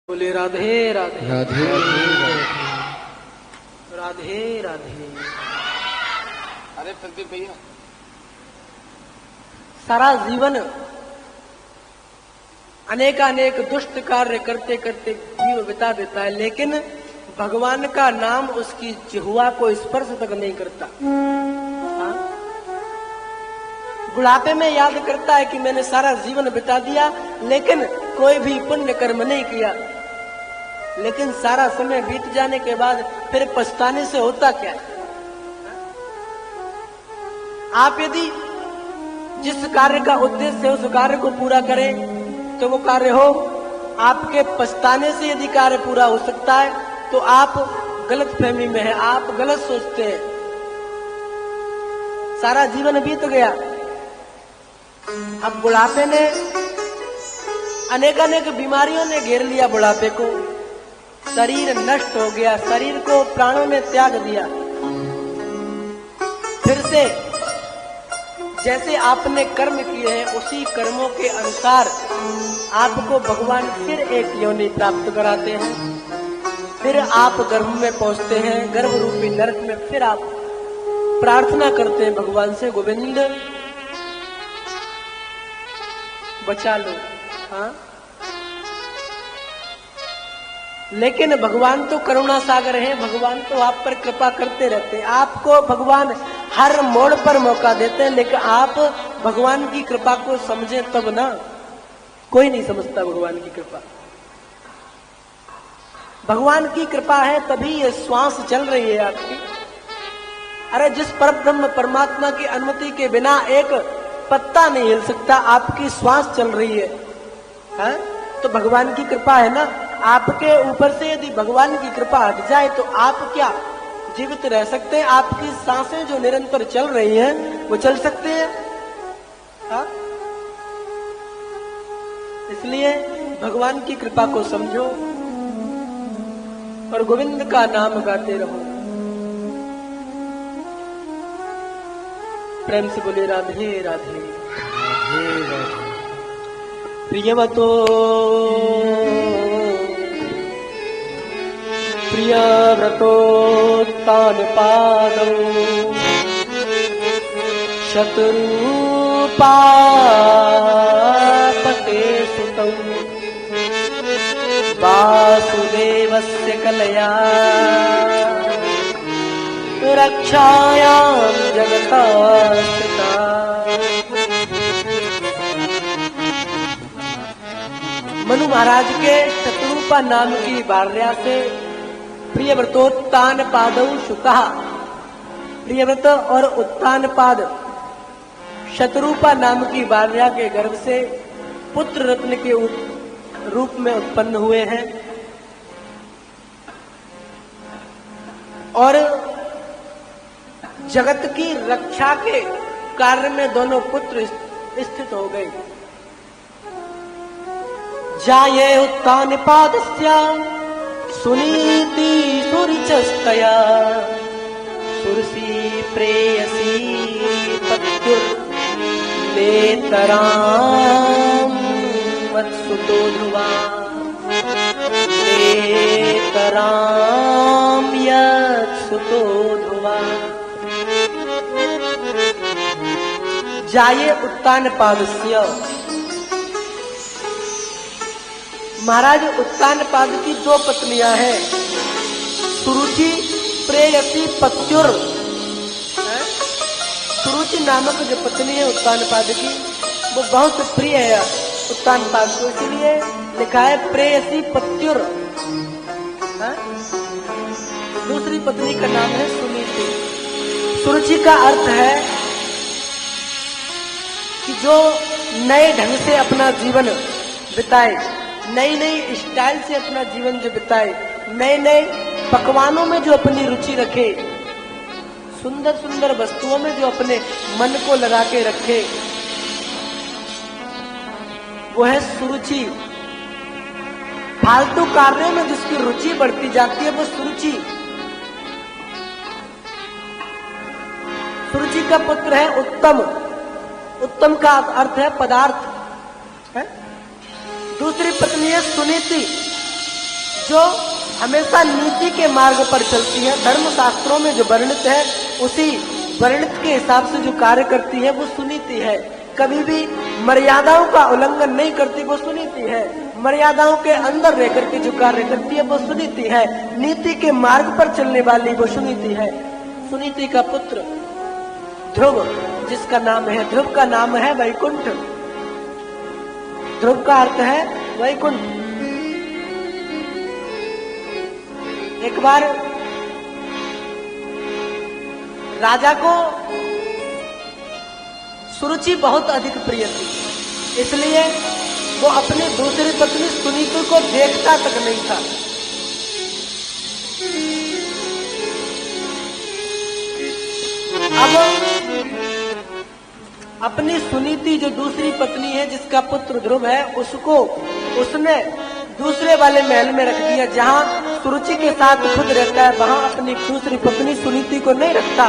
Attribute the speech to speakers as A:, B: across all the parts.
A: बोले राधे राधे
B: राधे
A: राधे राधे।
B: अरे प्रदीप भैया,
A: सारा जीवन अनेक दुष्ट कार्य करते करते जीव बिता देता है, लेकिन भगवान का नाम उसकी जिह्वा को स्पर्श तक नहीं करता। हाँ? बुढ़ापे में याद करता है कि मैंने सारा जीवन बिता दिया, लेकिन कोई भी पुण्य कर्म नहीं किया। लेकिन सारा समय बीत जाने के बाद फिर पछताने से होता क्या है? आप यदि जिस कार्य का उद्देश्य है उस कार्य को पूरा करें तो वो कार्य हो। आपके पछताने से यदि कार्य पूरा हो सकता है तो आप गलत फहमी में हैं, आप गलत सोचते हैं। सारा जीवन बीत गया, अब बुढ़ापे ने अनेक बीमारियों ने घेर लिया बुढ़ापे को, शरीर नष्ट हो गया, शरीर को प्राणों ने त्याग दिया। फिर से जैसे आपने कर्म किए हैं उसी कर्मों के अनुसार आपको भगवान फिर एक योनि प्राप्त कराते हैं। फिर आप गर्भ में पहुंचते हैं, गर्भ रूपी नरक में फिर आप प्रार्थना करते हैं भगवान से, गोविंद बचा लो। हाँ, लेकिन भगवान तो करुणा सागर है, भगवान तो आप पर कृपा करते रहते हैं। आपको भगवान हर मोड़ पर मौका देते हैं, लेकिन आप भगवान की कृपा को समझें तब ना। कोई नहीं समझता भगवान की कृपा। भगवान की कृपा है तभी ये श्वास चल रही है आपकी। अरे जिस परब्रह्म परमात्मा की अनुमति के बिना एक पत्ता नहीं हिल सकता, आपकी श्वास चल रही है, है? तो भगवान की कृपा है ना। आपके ऊपर से यदि भगवान की कृपा हट जाए तो आप क्या जीवित रह सकते हैं? आपकी सांसें जो निरंतर चल रही हैं वो चल सकते हैं? हाँ? इसलिए भगवान की कृपा को समझो और गोविंद का नाम गाते रहो। प्रेम से बोले राधे राधे प्रियवतो प्रियव्रतोत्तान पादौ शत्रुपापते सुतौ वासुदेवस्य कलया रक्षायां जगता स्थिता। मनु महाराज के शत्रुपा नाम की भार्या से प्रियव्रतोत्तान पादौ शुकः, प्रियव्रत और उत्तान पाद शत्रुपा नाम की भार्या के गर्भ से पुत्र रत्न के रूप में उत्पन्न हुए हैं। और जगत की रक्षा के कार्य में दोनों पुत्र स्थित हो गए। जाये उत्तान पादस्य सुनीति सुरिचस्तया सुरसी प्रेयसी पत्युर्नेतरां वत्सुतो ध्रुवा नेतरां यत्सुतो ध्रुवा। जाये उत्तान पादस्य, महाराज उत्तान पाद की दो पत्नियां हैं, सुरुचि प्रेयसी पत्युर। सुरुचि नामक जो पत्नी है उत्तान पाद की, वो बहुत प्रिय है उत्तान पाद को, इसलिए लिखा है प्रेयसी पत्युर। दूसरी पत्नी का नाम है सुनीति। सुरुचि का अर्थ है कि जो नए ढंग से अपना जीवन बिताए, नई स्टाइल से अपना जीवन जो बिताए, नए पकवानों में जो अपनी रुचि रखे, सुंदर वस्तुओं में जो अपने मन को लगा के रखे, वो है सुरुचि। फालतू कार्यों में जिसकी रुचि बढ़ती जाती है वो सुरुचि। सुरुचि का पुत्र है उत्तम। उत्तम का अर्थ है पदार्थ, है? दूसरी पत्नी है सुनीति। जो हमेशा नीति के मार्ग पर चलती है, धर्म शास्त्रों में जो वर्णित है उसी वर्णित के हिसाब से जो कार्य करती है वो सुनीति है। कभी भी मर्यादाओं का उल्लंघन नहीं करती वो सुनीति है। मर्यादाओं के अंदर रहकर के जो कार्य करती है वो सुनीति है। नीति के मार्ग पर चलने वाली वो सुनीति है। सुनीति का पुत्र ध्रुव, जिसका नाम है, ध्रुव का नाम है वैकुंठ। ध्रुव का अर्थ है वैकुंठ। एक बार राजा को सुरुचि बहुत अधिक प्रिय थी, इसलिए वो अपनी दूसरी पत्नी सुनीति को देखता तक नहीं था। अब अपनी सुनीति जो दूसरी पत्नी है, जिसका पुत्र ध्रुव है, उसको उसने दूसरे वाले महल में रख दिया। जहाँ सुरुचि के साथ खुद रहता है वहां अपनी दूसरी पत्नी सुनीति को नहीं रखता।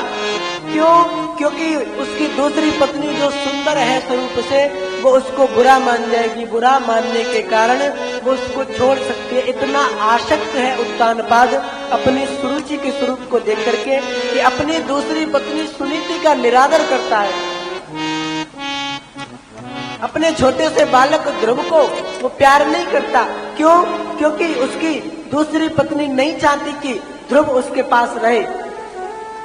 A: क्यों? क्योंकि उसकी दूसरी पत्नी जो सुंदर है स्वरूप से, वो उसको बुरा मान जाएगी। बुरा मानने के कारण वो उसको छोड़ सकती है। इतना आसक्त है उत्तानपाद अपनी सुरुचि के स्वरूप को देख करके कि अपनी दूसरी पत्नी सुनीति का निरादर करता है। अपने छोटे से बालक ध्रुव को वो प्यार नहीं करता। क्यों? क्योंकि उसकी दूसरी पत्नी नहीं चाहती कि ध्रुव उसके पास रहे,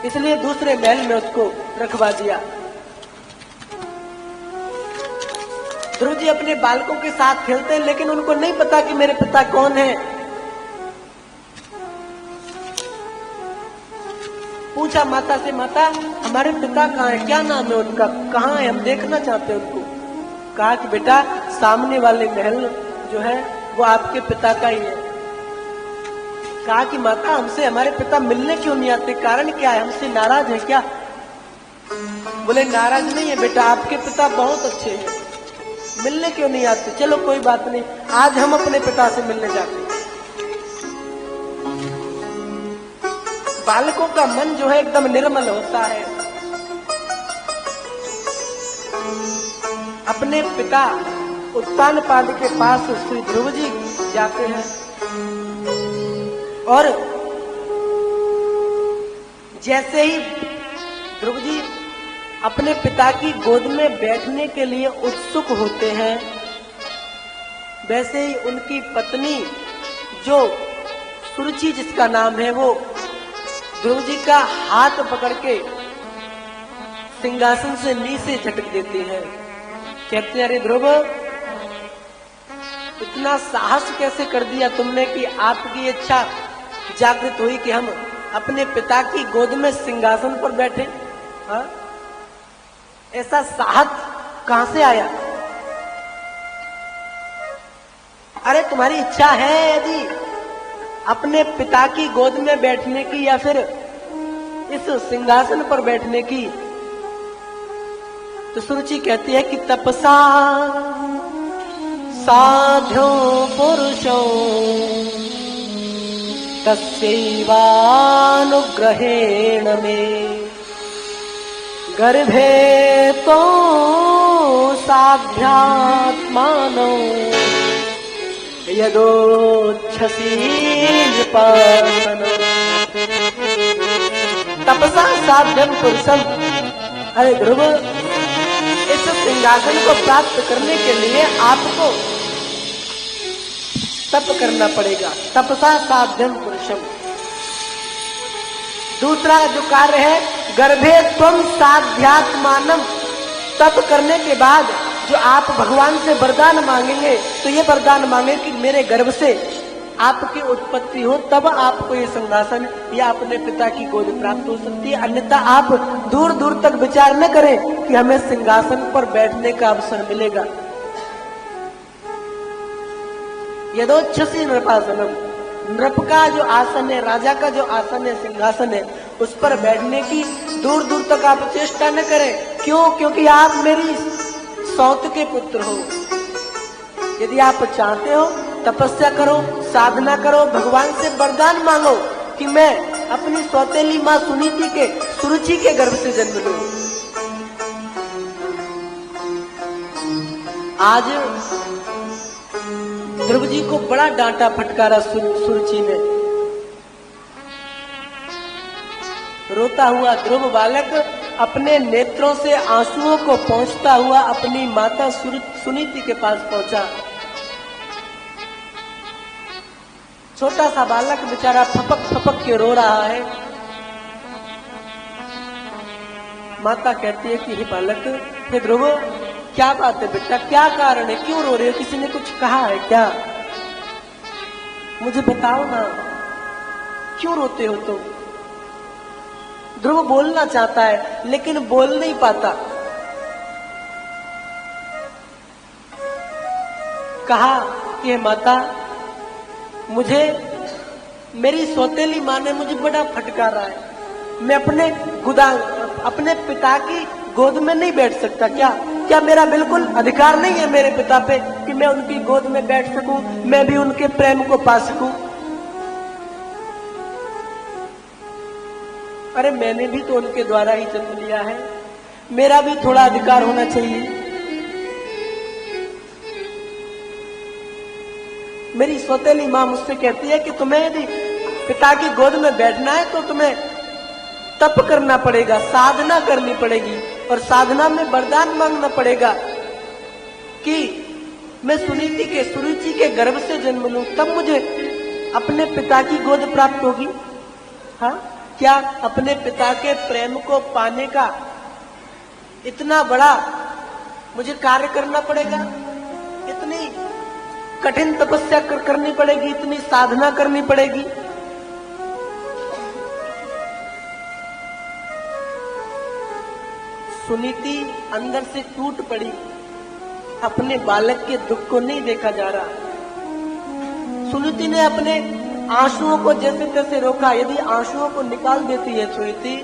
A: इसलिए दूसरे महल में उसको रखवा दिया। ध्रुव जी अपने बालकों के साथ खेलते हैं, लेकिन उनको नहीं पता कि मेरे पिता कौन है। पूछा माता से, माता हमारे पिता कहाँ है, क्या नाम है उनका, कहाँ है, हम देखना चाहते हैं उनको। कहा कि बेटा सामने वाले महल जो है वो आपके पिता का ही है। कहा कि माता हमसे हमारे पिता मिलने क्यों नहीं आते, कारण क्या है, हमसे नाराज है क्या? बोले नाराज नहीं है बेटा, आपके पिता बहुत अच्छे हैं, मिलने क्यों नहीं आते। चलो कोई बात नहीं, आज हम अपने पिता से मिलने जाते हैं। बालकों का मन जो है एकदम निर्मल होता है। अपने पिता उत्तानपाद के पास श्री ध्रुव जी जाते हैं और जैसे ही ध्रुव जी अपने पिता की गोद में बैठने के लिए उत्सुक होते हैं, वैसे ही उनकी पत्नी जो सुरुचि जिसका नाम है, वो ध्रुव जी का हाथ पकड़ के सिंहासन से नीचे झटक देती है। कहते हैं अरे ध्रुव, इतना साहस कैसे कर दिया तुमने कि आपकी इच्छा जागृत हुई कि हम अपने पिता की गोद में सिंहासन पर बैठे। हाँ? ऐसा साहस कहां से आया? अरे तुम्हारी इच्छा है यदि अपने पिता की गोद में बैठने की या फिर इस सिंहासन पर बैठने की, तो सुरुचि कहती है कि तपसा साध्यो पुरुषो तस्यैवानुग्रहेण में गर्भे तो साध्यात्मानो यदोच्छसी तपसा साध्यम पुरुषम। अरे ध्रुव, इस सिंहासन को प्राप्त करने के लिए आपको तप करना पड़ेगा। तपसा साध्यम पुरुषम। दूसरा जो कार्य है, गर्भे त्वम साध्यात्मानम। तप करने के बाद जो आप भगवान से वरदान मांगेंगे, तो ये वरदान मांगे कि मेरे गर्भ से आपकी उत्पत्ति हो, तब आपको ये सिंहासन या अपने पिता की गोद प्राप्त हो सकती है। अन्यथा आप दूर दूर तक विचार न करें कि हमें सिंहासन पर बैठने का अवसर मिलेगा। यदोच्छसी नृपासनम। नृप का जो आसन है, राजा का जो आसन है, सिंहासन है, उस पर बैठने की दूर दूर तक आप चेष्टा न करें। क्यों? क्योंकि आप मेरी सौत के पुत्र हो। यदि आप चाहते हो, तपस्या करो, साधना करो, भगवान से वरदान मांगो कि मैं अपनी सौतेली माँ सुनीति के, सुरुचि के गर्भ से जन्म लूं। आज ध्रुव जी को बड़ा डांटा फटकारा सुरुचि ने। रोता हुआ ध्रुव बालक अपने नेत्रों से आंसुओं को पोंछता हुआ अपनी माता सुनीति के पास पहुंचा। छोटा सा बालक बेचारा फपक फपक के रो रहा है। माता कहती है कि हे बालक, हे ध्रुव, क्या बात है बेटा, क्या कारण है, क्यों रो रहे हो, किसी ने कुछ कहा है क्या, मुझे बताओ ना, क्यों रोते हो तुम? ध्रुव बोलना चाहता है लेकिन बोल नहीं पाता। कहा कि हे माता, मुझे मेरी सौतेली मां ने मुझे बड़ा फटकारा है, मैं अपने पिता की गोद में नहीं बैठ सकता। क्या मेरा बिल्कुल अधिकार नहीं है मेरे पिता पे कि मैं उनकी गोद में बैठ सकूं, मैं भी उनके प्रेम को पा सकूं? अरे मैंने भी तो उनके द्वारा ही जन्म लिया है, मेरा भी थोड़ा अधिकार होना चाहिए। मेरी सौतेली मां मुझसे कहती है कि तुम्हें यदि पिता की गोद में बैठना है तो तुम्हें तप करना पड़ेगा, साधना करनी पड़ेगी, और साधना में वरदान मांगना पड़ेगा कि मैं सुरुचि के गर्भ से जन्म लूं, तब मुझे अपने पिता की गोद प्राप्त होगी। हाँ, क्या अपने पिता के प्रेम को पाने का इतना बड़ा मुझे कार्य करना पड़ेगा, इतनी कठिन तपस्या करनी पड़ेगी, इतनी साधना करनी पड़ेगी? सुनीति अंदर से टूट पड़ी। अपने बालक के दुख को नहीं देखा जा रहा। सुनीति ने अपने आंसुओं को जैसे तैसे रोका। यदि आंसुओं को निकाल देती है सुनीति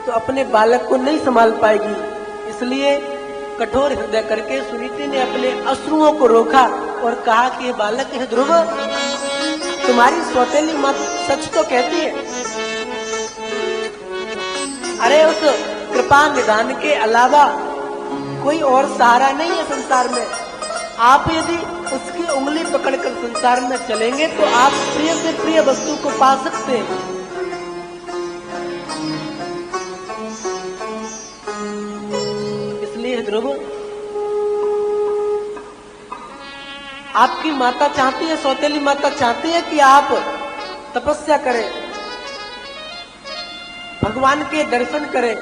A: तो अपने बालक को नहीं संभाल पाएगी, इसलिए कठोर हृदय करके सुनीति ने अपने अश्रुओं को रोका और कहा कि ये बालक है ध्रुव, तुम्हारी सौतेली मां सच तो कहती है। अरे उस कृपा निदान के अलावा कोई और सहारा नहीं है संसार में। आप यदि उसकी उंगली पकड़कर संसार में चलेंगे तो आप प्रिय से प्रिय वस्तु को पा सकते हैं। इसलिए ध्रुव, आपकी माता चाहती है, सौतेली माता चाहती है कि आप तपस्या करें, भगवान के दर्शन करें,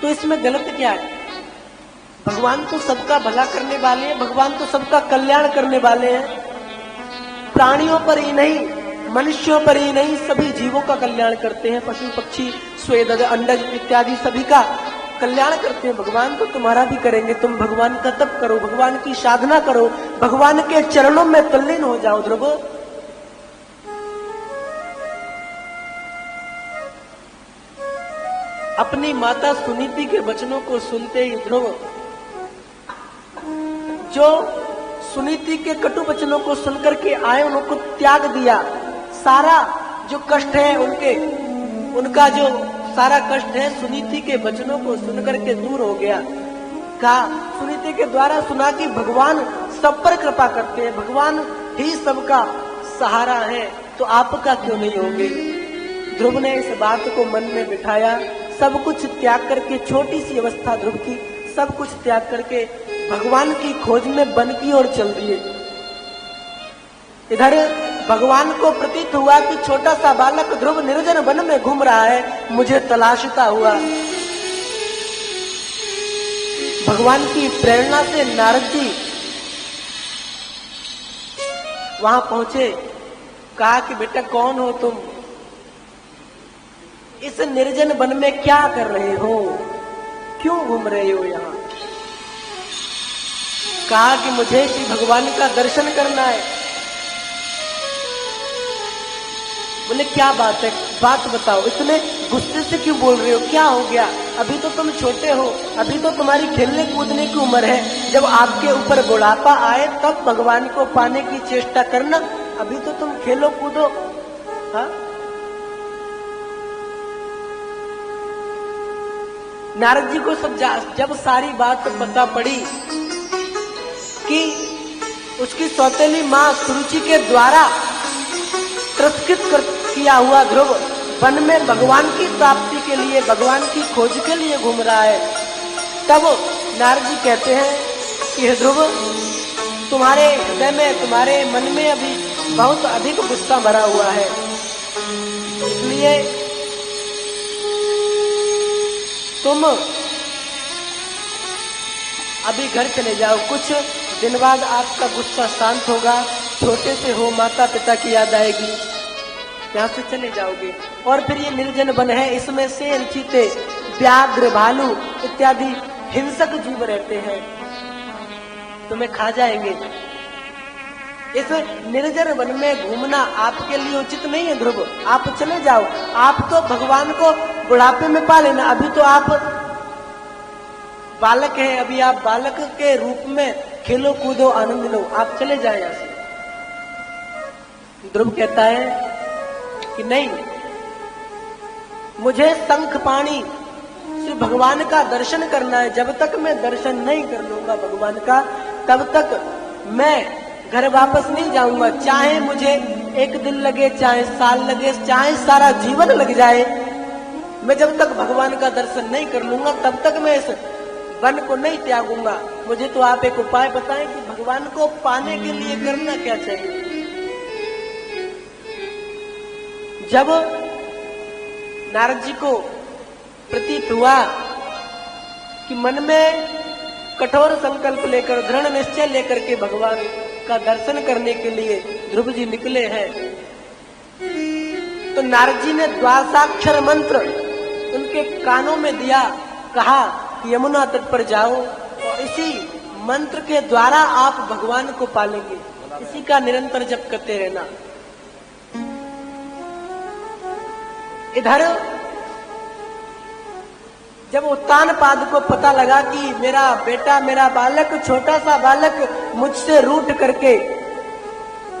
A: तो इसमें गलत क्या है? भगवान तो सबका भला करने वाले हैं, भगवान तो सबका कल्याण करने वाले हैं। प्राणियों पर ही नहीं, मनुष्यों पर ही नहीं, सभी जीवों का कल्याण करते हैं। पशु पक्षी, स्वेद, अंडज इत्यादि सभी का कल्याण करते हैं। भगवान तो तुम्हारा भी करेंगे। तुम भगवान का तप करो, भगवान की साधना करो, भगवान के चरणों में तल्लीन हो जाओ ध्रुव। अपनी माता सुनीति के वचनों को सुनते ही ध्रुव, जो सुनीति के कटु वचनों को सुनकर के आए, उनको त्याग दिया। सारा जो कष्ट है उनका जो सारा कष्ट है सुनीति के वचनों को सुनकर के दूर हो गया। कहा, सुनीति के द्वारा सुना कि भगवान सब पर कृपा करते हैं, भगवान ही सबका सहारा है, तो आपका क्यों नहीं होंगे? ध्रुव ने इस बात को मन में बिठाया। सब कुछ त्याग करके, छोटी सी अवस्था ध्रुव की, सब कुछ त्याग करके भगवान की खोज में वन की ओर चल दिए। इधर भगवान को प्रतीत हुआ कि छोटा सा बालक ध्रुव निर्जन वन में घूम रहा है, मुझे तलाशता हुआ। भगवान की प्रेरणा से नारद जी वहां पहुंचे। कहा कि बेटा कौन हो तुम? इस निर्जन वन में क्या कर रहे हो? क्यों घूम रहे हो यहाँ? कहा कि मुझे श्री भगवान का दर्शन करना है। बोले क्या बात है, बात बताओ, इतने गुस्से से क्यों बोल रहे हो, क्या हो गया? अभी तो तुम छोटे हो, अभी तो तुम्हारी खेलने कूदने की उम्र है। जब आपके ऊपर बुढ़ापा आए तब भगवान को पाने की चेष्टा करना, अभी तो तुम खेलो कूदो। हाँ, नारद जी को जब सारी बात पता पड़ी कि उसकी सौतेली माँ सुरुचि के द्वारा तिरस्कृत किया हुआ ध्रुव वन में भगवान की प्राप्ति के लिए, भगवान की खोज के लिए घूम रहा है। तब नारद जी कहते हैं कि हे ध्रुव, तुम्हारे हृदय में, तुम्हारे मन में अभी बहुत अधिक गुस्सा भरा हुआ है, इसलिए तुम अभी घर चले जाओ। कुछ दिन बाद आपका गुस्सा शांत होगा, छोटे से हो, माता पिता की याद आएगी, यहाँ से चले जाओगे। और फिर ये निर्जन वन है, इसमें शेर, चीते, व्याघ्र, भालू इत्यादि हिंसक जीव रहते हैं, तुम्हें खा जाएंगे। इस निर्जन वन में घूमना आपके लिए उचित नहीं है ध्रुव, आप चले जाओ। आप तो भगवान को बुढ़ापे में पा लेना, अभी तो आप बालक हैं, अभी आप बालक के रूप में खेलो कूदो आनंद लो, आप चले जाए यहां से। ध्रुव कहता है कि नहीं, मुझे शंख पाणी श्री भगवान का दर्शन करना है। जब तक मैं दर्शन नहीं कर लूंगा भगवान का, तब तक मैं घर वापस नहीं जाऊंगा। चाहे मुझे एक दिन लगे, चाहे साल लगे, चाहे सारा जीवन लग जाए, मैं जब तक भगवान का दर्शन नहीं कर लूंगा तब तक मैं इस वन को नहीं त्यागूंगा। मुझे तो आप एक उपाय बताएं कि भगवान को पाने के लिए करना क्या चाहिए। जब नारद जी को प्रतीत हुआ कि मन में कठोर संकल्प लेकर, दृढ़ निश्चय लेकर के भगवान का दर्शन करने के लिए ध्रुव जी निकले हैं, तो नारद जी ने द्वादशाक्षर मंत्र उनके कानों में दिया, कहा कि यमुना तट पर जाओ और इसी मंत्र के द्वारा आप भगवान को पालेंगे, इसी का निरंतर जप करते रहना। इधर जब उत्तानपाद को पता लगा कि मेरा बेटा, मेरा बालक, छोटा सा बालक मुझसे रूठ करके,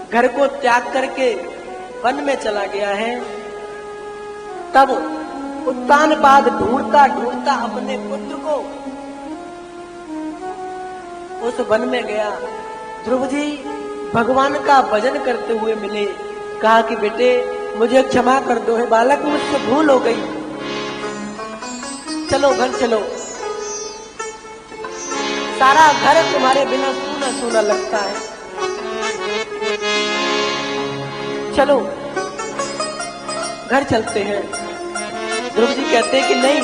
A: घर को त्याग करके वन में चला गया है, तब उत्तानपाद ढूंढता ढूंढता अपने पुत्र को उस वन में गया। ध्रुव जी भगवान का भजन करते हुए मिले, कहा कि बेटे मुझे क्षमा कर दो, है बालक, मुझसे भूल हो गई, चलो घर चलो। सारा घर तुम्हारे बिना सूना सूना लगता है, चलो घर चलते हैं। ध्रुव जी कहते हैं कि नहीं,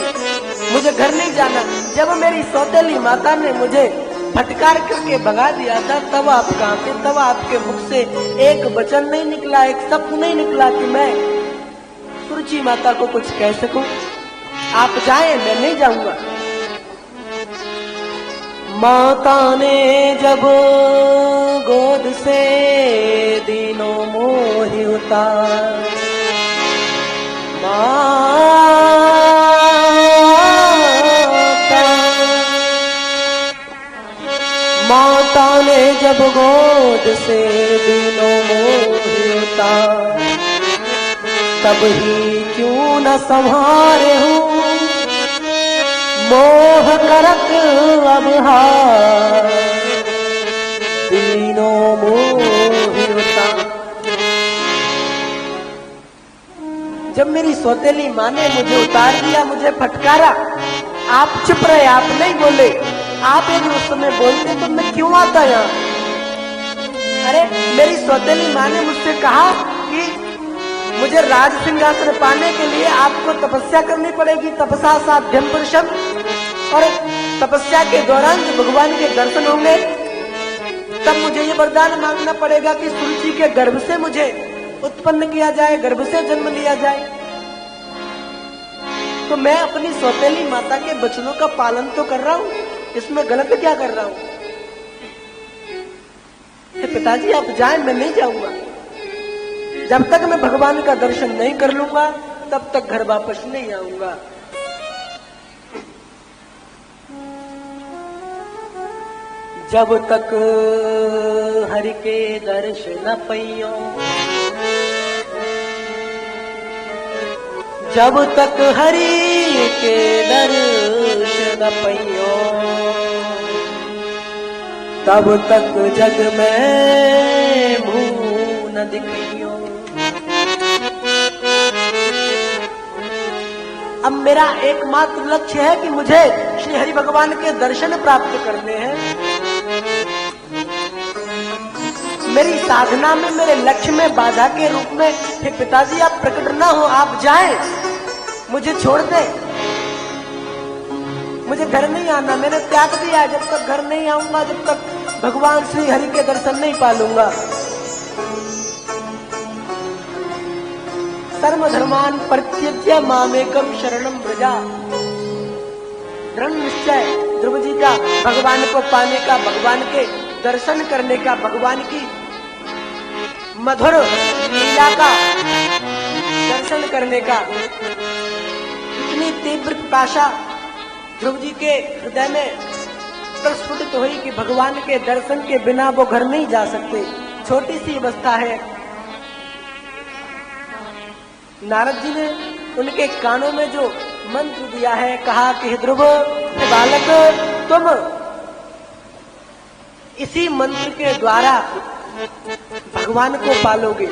A: मुझे घर नहीं जाना। जब मेरी सौतेली माता ने मुझे फटकार करके भगा दिया था, तब आप कहाँ थे? तब आपके मुख से एक वचन नहीं निकला, एक शब्द नहीं निकला कि मैं सुरुचि माता को कुछ कह सकूं। आप जाएं, मैं नहीं जाऊंगा। माता ने जब गोद से दिनों मोहि उतार, माता ने जब गोद से दिनों मोहि उतार, तब ही क्यों न संभारे हूँ मोह करक अब हार, दिनों मोहि उतार। जब मेरी सौतेली माँ ने मुझे उतार दिया, मुझे फटकारा, आप चुप रहे, आप नहीं बोले। आप यदि उस समय बोलते तो मैं क्यों आता यहाँ? अरे मेरी सौतेली माँ ने मुझसे कहा कि मुझे राज सिंहासन पाने के लिए आपको तपस्या करनी पड़ेगी, तपसा साध्यम पुरुषम, और तपस्या के दौरान जब भगवान के दर्शन होंगे तब मुझे ये वरदान मांगना पड़ेगा कि सुरुचि के गर्भ से मुझे उत्पन्न किया जाए, गर्भ से जन्म लिया जाए। तो मैं अपनी सौतेली माता के वचनों का पालन तो कर रहा हूँ, इसमें गलत क्या कर रहा हूँ? पिताजी आप जाएं, मैं नहीं जाऊंगा। जब तक मैं भगवान का दर्शन नहीं कर लूंगा तब तक घर वापस नहीं आऊंगा। जब तक हरि के दर्शन न पैयो, जब तक हरि के दर्शन न पैयो, तब तक जग में मुंह न दिखियो। अब मेरा एकमात्र लक्ष्य है कि मुझे श्री हरि भगवान के दर्शन प्राप्त करने हैं। मेरी साधना में, मेरे लक्ष्य में बाधा के रूप में हे पिताजी आप प्रकट ना हो, आप जाएं, मुझे छोड़ दें, मुझे घर नहीं आना, मैंने त्याग दिया है। जब तक घर नहीं आऊंगा, जब तक भगवान श्री हरि के दर्शन नहीं पालूंगा। सर्व धर्मान परित्यज्य मामेकम शरणम व्रजा। दृढ़ निश्चय ध्रुव जी का भगवान को पाने का, भगवान के दर्शन करने का, भगवान की मधुर लीला का दर्शन करने का इतनी तीव्र पिपाशा ध्रुव जी के हृदय में प्रस्फुटित हुई कि भगवान के दर्शन के बिना वो घर नहीं जा सकते। छोटी सी अवस्था है। नारद जी ने उनके कानों में जो मंत्र दिया है, कहा कि ध्रुव बालक, तुम इसी मंत्र के द्वारा भगवान को पालोगे।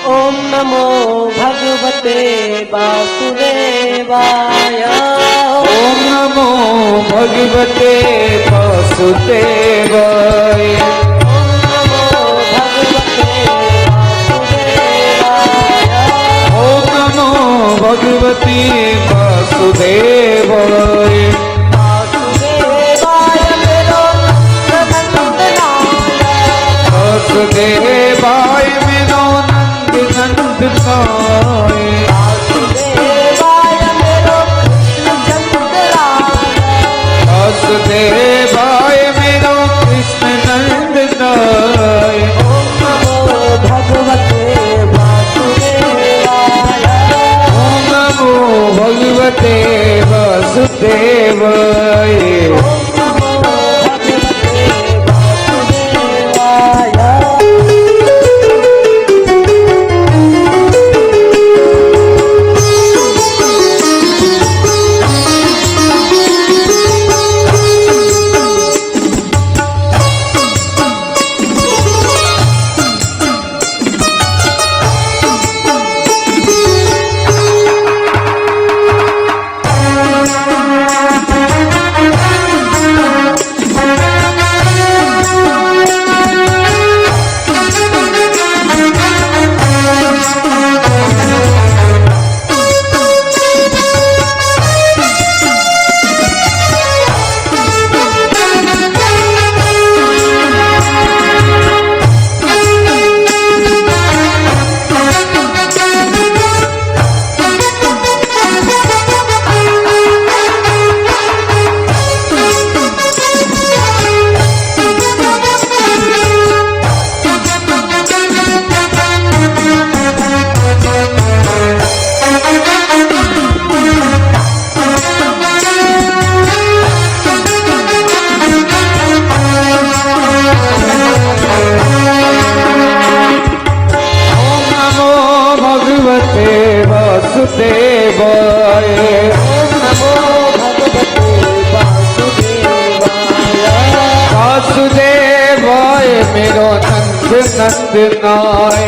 A: ओम नमो भगवते वासुदेवाय।
C: ओम नमो भगवते वासुदेवाय।
A: ओम नमो भगवते वासुदेवाय।
C: वासुदेवाय मेरो नंद नंदनाय।
A: वासुदेवाय मेरो कृष्ण चंद्राय।
C: वासुदेवाय मेरो कृष्ण नंदनाय।
A: ओम नमो भगवते वासुदेवाय।
C: ओम नमो भगवते वासुदेवाय। वासुदेवाय।
A: ओम नमो भगवते वासुदेवाय।
C: वासुदेवाय मेरो नंद नंदनाय।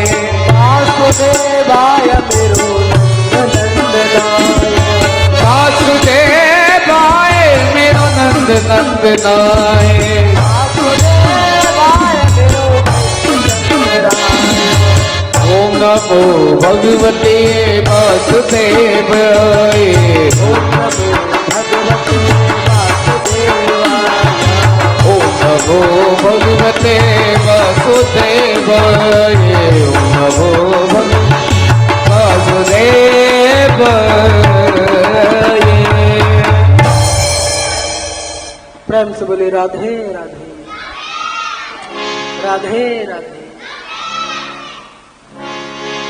A: वासुदेवाय मेरो नंद नंदनाय।
C: वासुदेवाय मेरो नंद नंदनाय।
A: वासुदेवाय मेरो
C: ओम नमो भगवते वासुदेवाय।
A: ओम नमो भगवते वासुदेवाय।
C: ओम नमो भगवते वासुदेवाय। ओम नमो वासुदेवाय।
A: प्रेम से बोले राधे राधे राधे राधे।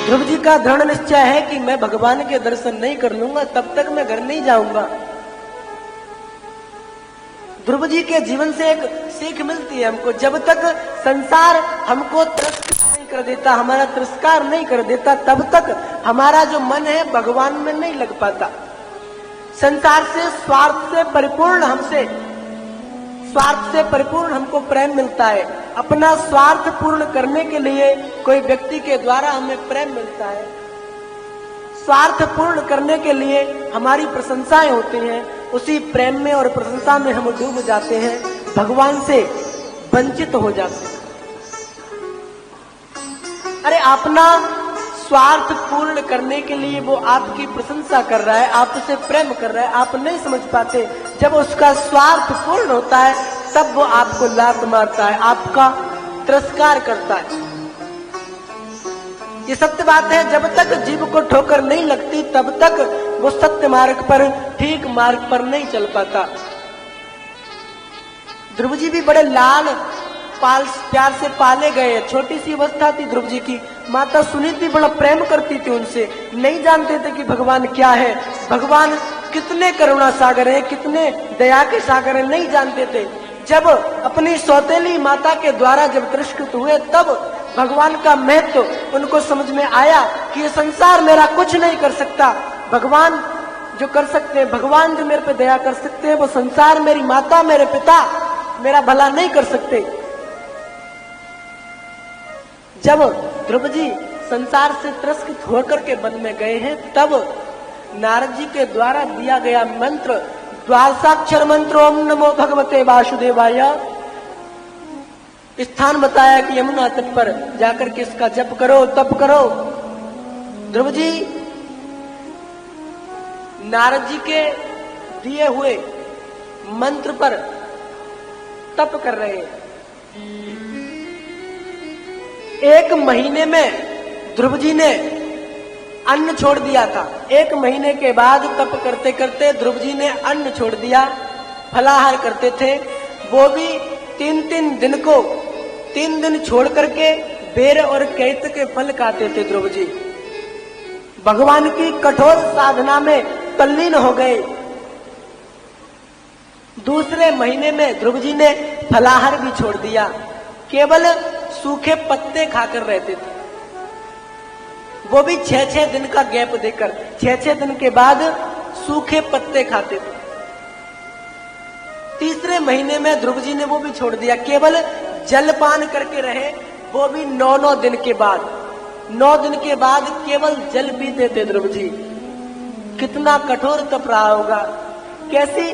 A: ध्रुव जी का दृढ़ निश्चय है कि मैं भगवान के दर्शन नहीं कर लूंगा, तब तक मैं घर नहीं जाऊंगा। ध्रुव जी के जीवन से एक सीख मिलती है हमको, जब तक संसार हमको तिरस्कार नहीं कर देता, हमारा तिरस्कार नहीं कर देता, तब तक हमारा जो मन है भगवान में नहीं लग पाता। संसार से, स्वार्थ से परिपूर्ण हमसे स्वार्थ से परिपूर्ण हमको प्रेम मिलता है। अपना स्वार्थ पूर्ण करने के लिए कोई व्यक्ति के द्वारा हमें प्रेम मिलता है। स्वार्थ पूर्ण करने के लिए हमारी प्रशंसाएं होती हैं। उसी प्रेम में और प्रशंसा में हम डूब जाते हैं, भगवान से वंचित हो जाते हैं। अरे अपना स्वार्थ पूर्ण करने के लिए वो आपकी प्रशंसा कर रहा है, आपसे प्रेम कर रहा है, आप नहीं समझ पाते। जब उसका स्वार्थ पूर्ण होता है तब वो आपको लात मारता है, आपका तिरस्कार करता है। ये सत्य बात है। जब तक जीव को ठोकर नहीं लगती तब तक वो सत्य मार्ग पर, ठीक मार्ग पर नहीं चल पाता। ध्रुव जी भी बड़े लाल प्यार से पाले गए। छोटी सी अवस्था थी ध्रुव जी की। माता सुनीति बड़ा प्रेम करती थी उनसे। नहीं जानते थे कि भगवान क्या है, भगवान कितने करुणा सागर है, कितने दया के सागर है, नहीं जानते थे। जब अपनी सौतेली माता के द्वारा जब तिरस्कृत हुए तब भगवान का महत्व उनको समझ में आया कि ये संसार मेरा कुछ नहीं कर सकता। भगवान जो कर सकते हैं, भगवान जो मेरे पे दया कर सकते हैं, वो संसार, मेरी माता, मेरे पिता मेरा भला नहीं कर सकते। जब ध्रुव जी संसार से तिरस्कृत होकर के वन में गए हैं तब नारद जी के द्वारा दिया गया मंत्र, द्वादशाक्षर मंत्र ओम नमो भगवते वासुदेवाय, स्थान बताया कि यमुना तट पर जाकर के इसका जप करो, तप करो। ध्रुव जी नारद जी के दिए हुए मंत्र पर तप कर रहे हैं। 1 महीने में ध्रुव जी ने अन्न छोड़ दिया था। 1 महीने के बाद तप करते करते ध्रुव जी ने अन्न छोड़ दिया, फलाहार करते थे। वो भी 3-3 दिन को 3 दिन छोड़ करके बेर और कैत के फल खाते थे ध्रुव जी। भगवान की कठोर साधना में तल्लीन हो गए। दूसरे महीने में ध्रुव जी ने फलाहार भी छोड़ दिया, केवल सूखे पत्ते खाकर रहते थे। वो भी 6-6 दिन का गैप देकर, 6-6 दिन के बाद सूखे पत्ते खाते थे। तीसरे महीने में ध्रुव जी ने वो भी छोड़ दिया, केवल जलपान करके रहे। वो भी 9-9 दिन के बाद, 9 दिन के बाद केवल जल पीते थे ध्रुव जी। कितना कठोर तप रहा होगा, कैसी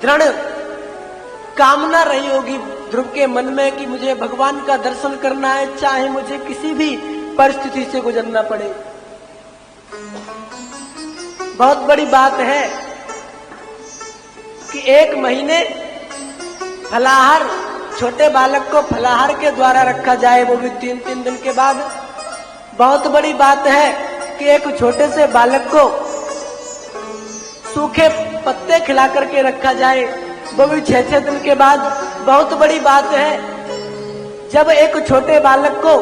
A: दृढ़ कामना रही होगी ध्रुव के मन में कि मुझे भगवान का दर्शन करना है, चाहे मुझे किसी भी परिस्थिति से गुजरना पड़े। बहुत बड़ी बात है कि 1 महीने फलाहार, छोटे बालक को फलाहार के द्वारा रखा जाए, वो भी 3-3 दिन के बाद। बहुत बड़ी बात है कि एक छोटे से बालक को सूखे पत्ते खिला करके रखा जाए, वो भी 6-6 दिन के बाद। बहुत बड़ी बात है जब एक छोटे बालक को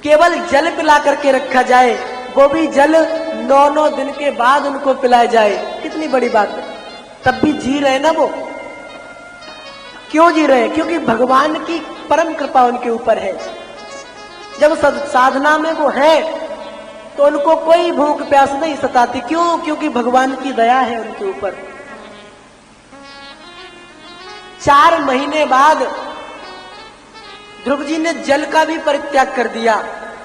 A: केवल जल पिला करके रखा जाए, वो भी जल 9-9 दिन के बाद उनको पिलाया जाए। कितनी बड़ी बात है। तब भी जी रहे ना वो। क्यों जी रहे? क्योंकि भगवान की परम कृपा उनके ऊपर है। जब साधना में वो है तो उनको कोई भूख प्यास नहीं सताती। क्यों? क्योंकि भगवान की दया है उनके ऊपर। 4 महीने बाद ध्रुव जी ने जल का भी परित्याग कर दिया,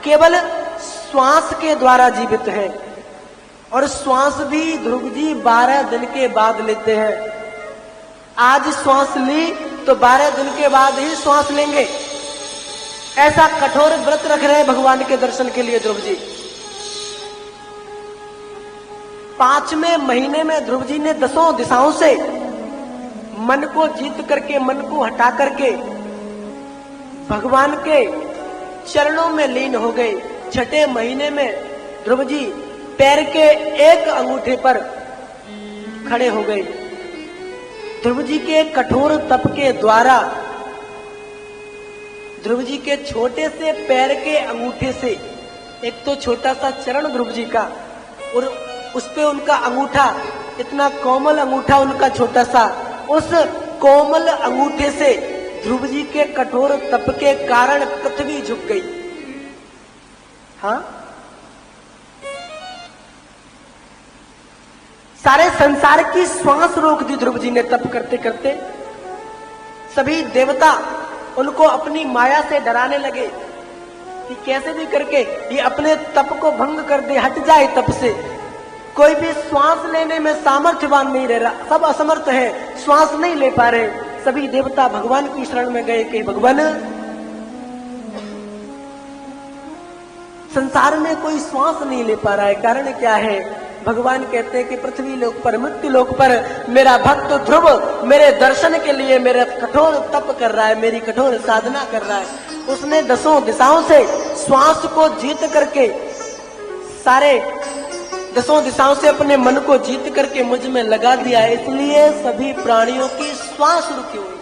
A: केवल श्वास के द्वारा जीवित है। और श्वास भी ध्रुव जी 12 दिन के बाद लेते हैं। आज श्वास ली तो 12 दिन के बाद ही श्वास लेंगे। ऐसा कठोर व्रत रख रहे हैं भगवान के दर्शन के लिए ध्रुव जी। 5वें महीने में ध्रुव जी ने 10 दिशाओं से मन को जीत करके, मन को हटा करके भगवान के चरणों में लीन हो गए। 6ठे महीने में ध्रुव जी पैर के एक अंगूठे पर खड़े हो गए। ध्रुव जी के कठोर तप के द्वारा, ध्रुव जी के छोटे से पैर के अंगूठे से, एक तो छोटा सा चरण ध्रुव जी का और उस पे उनका अंगूठा, इतना कोमल अंगूठा उनका छोटा सा, उस कोमल अंगूठे से ध्रुव जी के कठोर तप के कारण पृथ्वी झुक गई। हाँ, सारे संसार की श्वास रोक दी ध्रुव जी ने तप करते करते। सभी देवता उनको अपनी माया से डराने लगे कि कैसे भी करके ये अपने तप को भंग कर दे, हट जाए तप से। कोई भी श्वास लेने में सामर्थ्यवान नहीं रह रहा, सब असमर्थ है, श्वास नहीं ले पा रहे। सभी देवता भगवान की शरण में गए कि भगवान, संसार में कोई श्वास नहीं ले पा रहा है, कारण क्या है? भगवान कहते हैं कि पृथ्वी लोक पर, मृत्यु लोक पर मेरा भक्त ध्रुव मेरे दर्शन के लिए मेरा कठोर तप कर रहा है, मेरी कठोर साधना कर रहा है। उसने 10 दिशाओं से श्वास को जीत करके, सारे 10 दिशाओं से अपने मन को जीत करके मुझ में लगा दिया है, इसलिए सभी प्राणियों की श्वास रुकी हुई।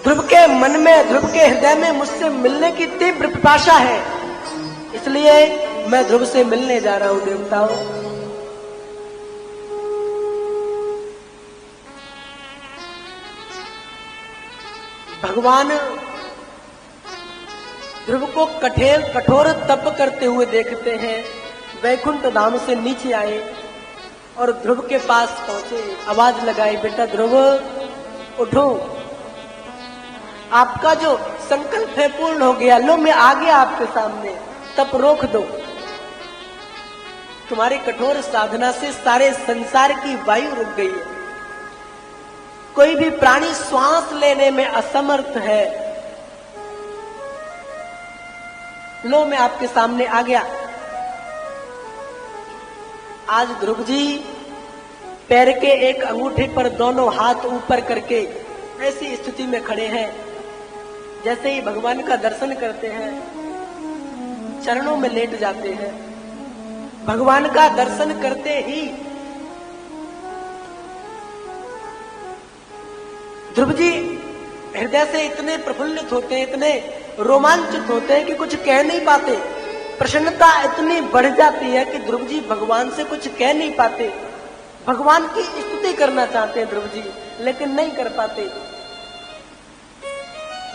A: ध्रुव के मन में, ध्रुव के हृदय में मुझसे मिलने की तीव्र पिपासा है, इसलिए मैं ध्रुव से मिलने जा रहा हूं देवताओं। भगवान ध्रुव को कठोर तप करते हुए देखते हैं। वैकुंठ धाम से नीचे आए और ध्रुव के पास पहुंचे, आवाज लगाई, बेटा ध्रुव उठो, आपका जो संकल्प है पूर्ण हो गया, लो मैं आ गया आपके सामने, तप रोक दो। तुम्हारी कठोर साधना से सारे संसार की वायु रुक गई है, कोई भी प्राणी श्वास लेने में असमर्थ है, लो मैं आपके सामने आ गया। आज ध्रुव जी पैर के एक अंगूठे पर दोनों हाथ ऊपर करके ऐसी स्थिति में खड़े हैं, जैसे ही भगवान का दर्शन करते हैं चरणों में लेट जाते हैं। भगवान का दर्शन करते ही ध्रुव जी हृदय से इतने प्रफुल्लित होते हैं, इतने रोमांचित होते हैं कि कुछ कह नहीं पाते। प्रसन्नता इतनी बढ़ जाती है कि ध्रुव जी भगवान से कुछ कह नहीं पाते। भगवान की स्तुति करना चाहते हैं ध्रुव जी, लेकिन नहीं कर पाते।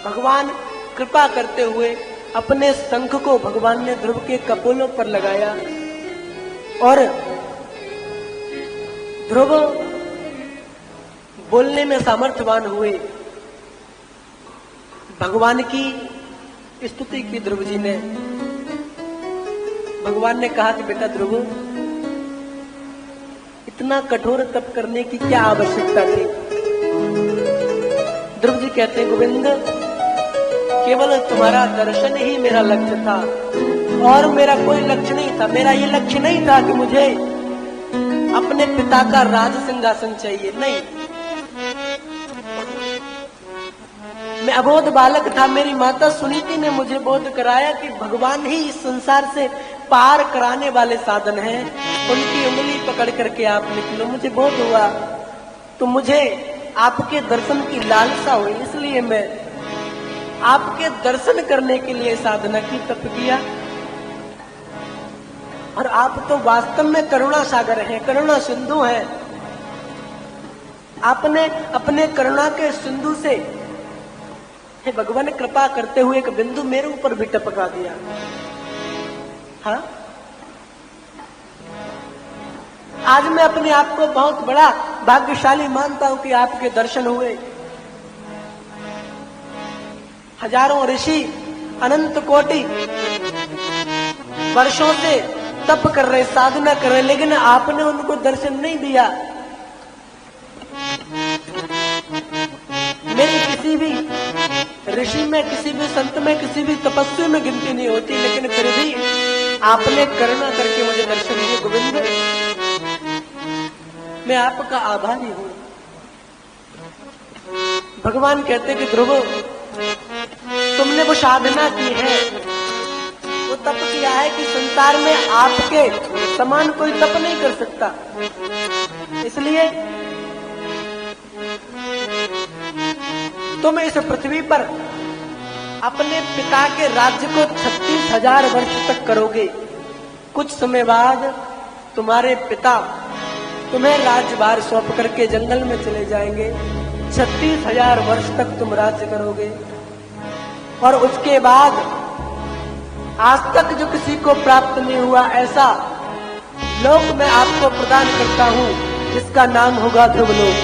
A: भगवान कृपा करते हुए अपने शंख को भगवान ने ध्रुव के कपोलों पर लगाया और ध्रुव बोलने में सामर्थ्यवान हुए। भगवान की स्तुति की ध्रुव जी ने। भगवान ने कहा कि बेटा ध्रुव, इतना कठोर तप करने की क्या आवश्यकता थी? ध्रुव जी कहते हैं, गोविंद, केवल तुम्हारा दर्शन ही मेरा लक्ष्य था और मेरा कोई लक्ष्य नहीं था। मेरा ये लक्ष्य नहीं था कि मुझे अपने पिता का राज सिंहासन चाहिए, नहीं। मैं अबोध बालक था, मेरी माता सुनीति ने मुझे बोध कराया कि भगवान ही इस संसार से पार कराने वाले साधन हैं, उनकी उंगली पकड़ करके आप निकलो। मुझे बोध हुआ तो मुझे आपके दर्शन की लालसा हुई, इसलिए मैं आपके दर्शन करने के लिए साधना की, तप किया। और आप तो वास्तव में करुणा सागर हैं, करुणा सिंधु हैं। आपने अपने करुणा के सिंधु से हे भगवान कृपा करते हुए एक बिंदु मेरे ऊपर भी टपका दिया। हाँ, आज मैं अपने आप को बहुत बड़ा भाग्यशाली मानता हूं कि आपके दर्शन हुए। हजारों ऋषि अनंत कोटि वर्षों से तप कर रहे, साधना कर रहे, लेकिन आपने उनको दर्शन नहीं दिया। मेरी किसी भी ऋषि में, किसी भी संत में, किसी भी तपस्वी में गिनती नहीं होती, लेकिन फिर भी आपने करुणा करके मुझे दर्शन दिए। गोविंद, मैं आपका आभारी हूं। भगवान कहते कि ध्रुव, तुमने वो साधना की है, वो तप किया है कि संसार में आपके समान कोई तप नहीं कर सकता। इसलिए तुम इस पृथ्वी पर अपने पिता के राज्य को 36,000 वर्ष तक करोगे। कुछ समय बाद तुम्हारे पिता तुम्हें राज्यभार सौंप करके जंगल में चले जाएंगे। 36,000 वर्ष तक तुम राज्य करोगे और उसके बाद आज तक जो किसी को प्राप्त नहीं हुआ ऐसा लोक मैं आपको प्रदान करता हूं, जिसका नाम होगा ध्रुवलोक।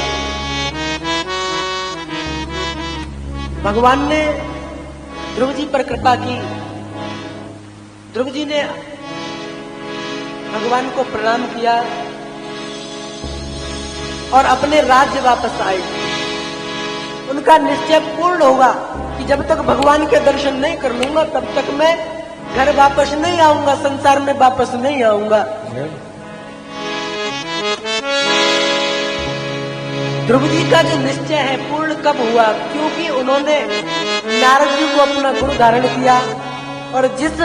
A: भगवान ने ध्रुव जी पर कृपा की। ध्रुव जी ने भगवान को प्रणाम किया और अपने राज्य वापस आए। उनका निश्चय पूर्ण होगा कि जब तक भगवान के दर्शन नहीं कर लूंगा तब तक मैं घर वापस नहीं आऊंगा, संसार में वापस नहीं आऊंगा। ध्रुव जी का जो निश्चय है पूर्ण कब हुआ? क्योंकि उन्होंने नारद जी को अपना गुरु धारण किया और जिस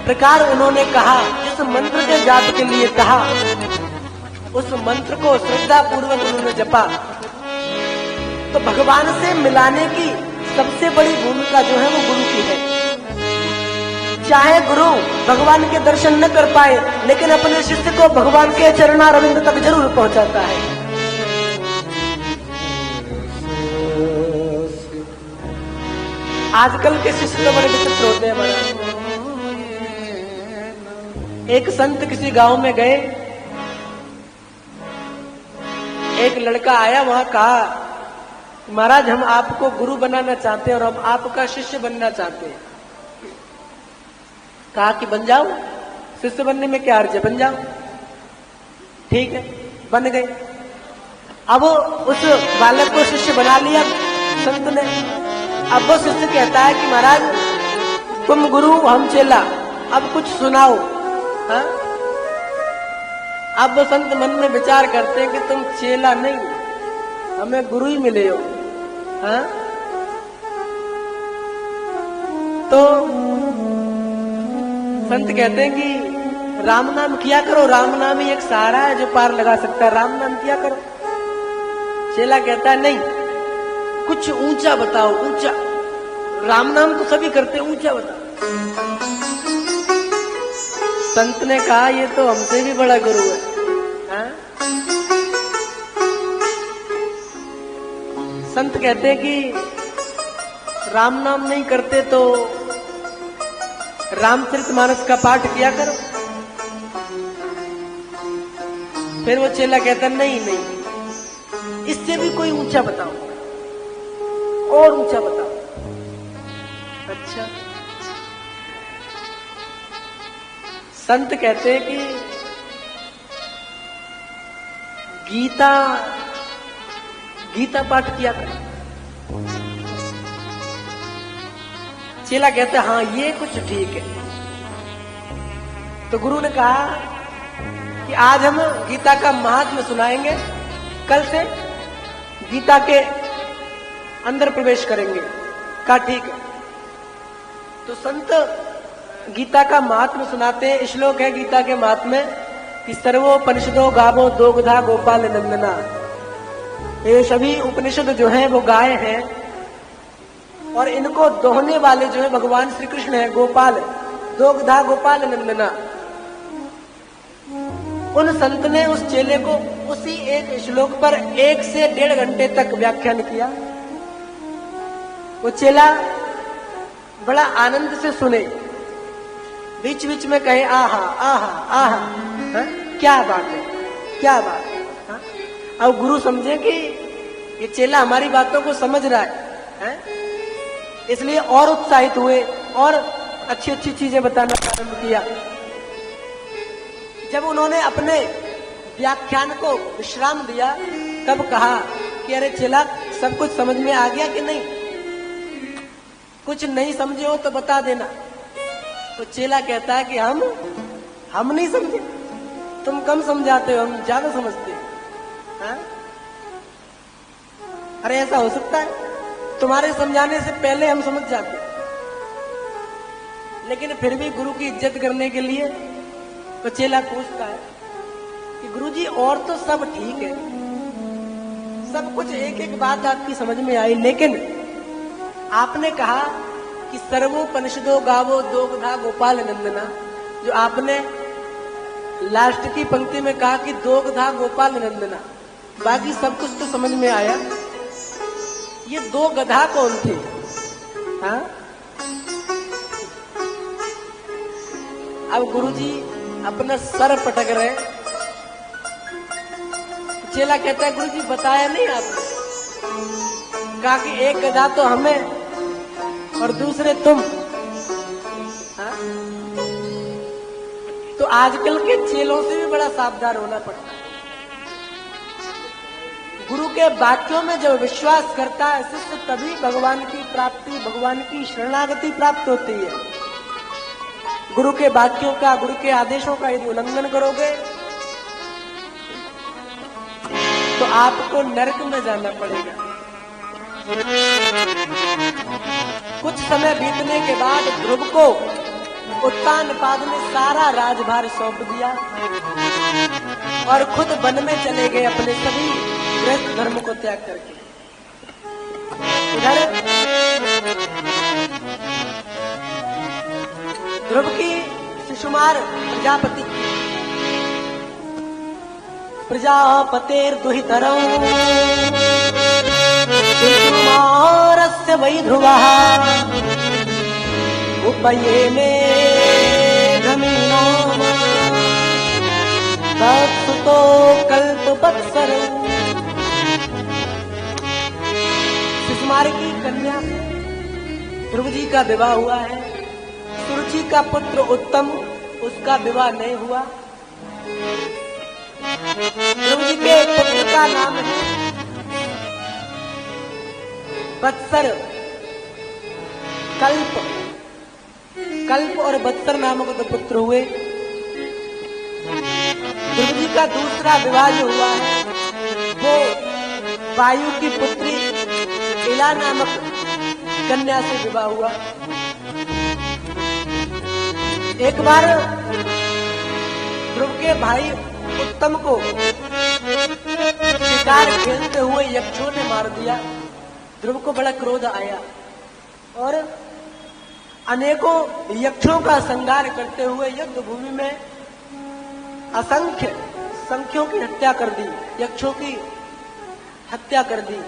A: प्रकार उन्होंने कहा, जिस मंत्र के जाप के लिए कहा, उस मंत्र को श्रद्धा पूर्वक उन्होंने जपा। तो भगवान से मिलाने की सबसे बड़ी भूमिका जो है वो गुरु की है। चाहे गुरु भगवान के दर्शन न कर पाए लेकिन अपने शिष्य को भगवान के चरणारविंद तक जरूर पहुंचाता है। आजकल के शिष्य तो बड़े विचित्र होते हैं महाराज। एक संत किसी गांव में गए, एक लड़का आया, वहां कहा महाराज हम आपको गुरु बनाना चाहते हैं और हम आपका शिष्य बनना चाहते हैं। कहा कि बन जाओ, शिष्य बनने में क्या अर्ज है, बन जाओ। ठीक है, बन गए। अब उस बालक को शिष्य बना लिया संत ने। अब वो शिष्य कहता है कि महाराज तुम गुरु हम चेला, अब कुछ सुनाओ। हाँ? अब वो संत मन में विचार करते हैं कि तुम चेला नहीं, हमें गुरु ही मिले हो। हाँ? तो संत कहते हैं कि राम नाम किया करो, राम नाम ही एक सहारा है जो पार लगा सकता है, राम नाम किया करो। चेला कहता है नहीं, कुछ ऊंचा बताओ, ऊंचा। राम नाम तो सभी करते, ऊंचा बताओ। संत ने कहा ये तो हमसे भी बड़ा गुरु है। हाँ? संत कहते हैं कि राम नाम नहीं करते तो रामचरितमानस का पाठ किया करो। फिर वो चेला कहता नहीं नहीं, इससे भी कोई ऊंचा बताओ, और ऊंचा बताओ। अच्छा, संत कहते हैं कि गीता पाठ किया करो। चेला कहते हैं हाँ ये कुछ ठीक है। तो गुरु ने कहा कि आज हम गीता का महात्म्य सुनाएंगे, कल से गीता के अंदर प्रवेश करेंगे। कहा ठीक है। तो संत गीता का महात्म्य सुनाते हैं। श्लोक है गीता के महात्म्य कि सर्वोपनिषदो गावो दोग्धा गोपाल नंदना। ये सभी उपनिषद जो हैं वो गाय हैं और इनको दोहने वाले जो है भगवान श्री कृष्ण है, गोपाल, दोग्धा गोपाल नंदना। उन संत ने उस चेले को उसी एक श्लोक पर 1 से 1.5 घंटे तक व्याख्यान किया। वो चेला बड़ा आनंद से सुने, बीच बीच में कहे आहा आहा आहा। हा? क्या बात है, क्या बात है। हा? अब गुरु समझे कि ये चेला हमारी बातों को समझ रहा है, इसलिए और उत्साहित हुए और अच्छी अच्छी चीजें बताना प्रारंभ किया। जब उन्होंने अपने व्याख्यान को विश्राम दिया तब कहा कि अरे चेला सब कुछ समझ में आ गया कि नहीं? कुछ नहीं समझे हो तो बता देना। तो चेला कहता है कि हम नहीं समझे, तुम कम समझाते हो, हम ज्यादा समझते हैं। अरे ऐसा हो सकता है? तुम्हारे समझाने से पहले हम समझ जाते। लेकिन फिर भी गुरु की इज्जत करने के लिए तो चेला पूछता है कि गुरुजी और तो सब ठीक है, सब कुछ एक एक बात आपकी समझ में आई, लेकिन आपने कहा कि सर्वोपनिषदो गावो दोग्धा गोपाल नंदना। जो आपने लास्ट की पंक्ति में कहा कि दोग्धा गोपाल नंदना, बाकी सब कुछ तो समझ में आया। ये 2 गधा कौन थे? हाँ? अब गुरुजी अपना सर पटक रहे। चेला कहता है गुरुजी बताया नहीं आपने? कहा कि एक गधा तो हमें और दूसरे तुम। हाँ? तो आजकल के चेलों से भी बड़ा सावधान होना पड़ता है। गुरु के वाक्यों में जो विश्वास करता है शिष्य, तभी भगवान की प्राप्ति, भगवान की शरणागति प्राप्त होती है। गुरु के वाक्यों का, गुरु के आदेशों का यदि उल्लंघन करोगे तो आपको नरक में जाना पड़ेगा। कुछ समय बीतने के बाद ध्रुव को उत्तानपाद ने सारा राजभार सौंप दिया और खुद वन में चले गए अपने सभी गृहस्थ धर्म को त्याग करके। इधर ध्रुव की सुषुमार प्रजापति, प्रजापतेर दुहितरौ सुषुमारस्य वै ध्रुवः उपयेने धमीनाम तत्सुतो कल्पवत्सरौ। सुषुमार की कन्या ध्रुव जी का विवाह हुआ है। सुरुचि का पुत्र उत्तम, उसका विवाह नहीं हुआ। ध्रुव जी के पुत्र का नाम है वत्सर। कल्प और वत्सर नामक दो पुत्र हुए। ध्रुव जी का दूसरा विवाह जो हुआ है वो वायु की पुत्री इला नामक कन्या से विवाह हुआ। एक बार ध्रुव के भाई उत्तम को शिकार खेलते हुए यक्षों ने मार दिया। ध्रुव को बड़ा क्रोध आया और अनेकों यक्षों का संहार करते हुए युद्ध भूमि में असंख्य संख्यों की हत्या कर दी, यक्षों की हत्या कर दी।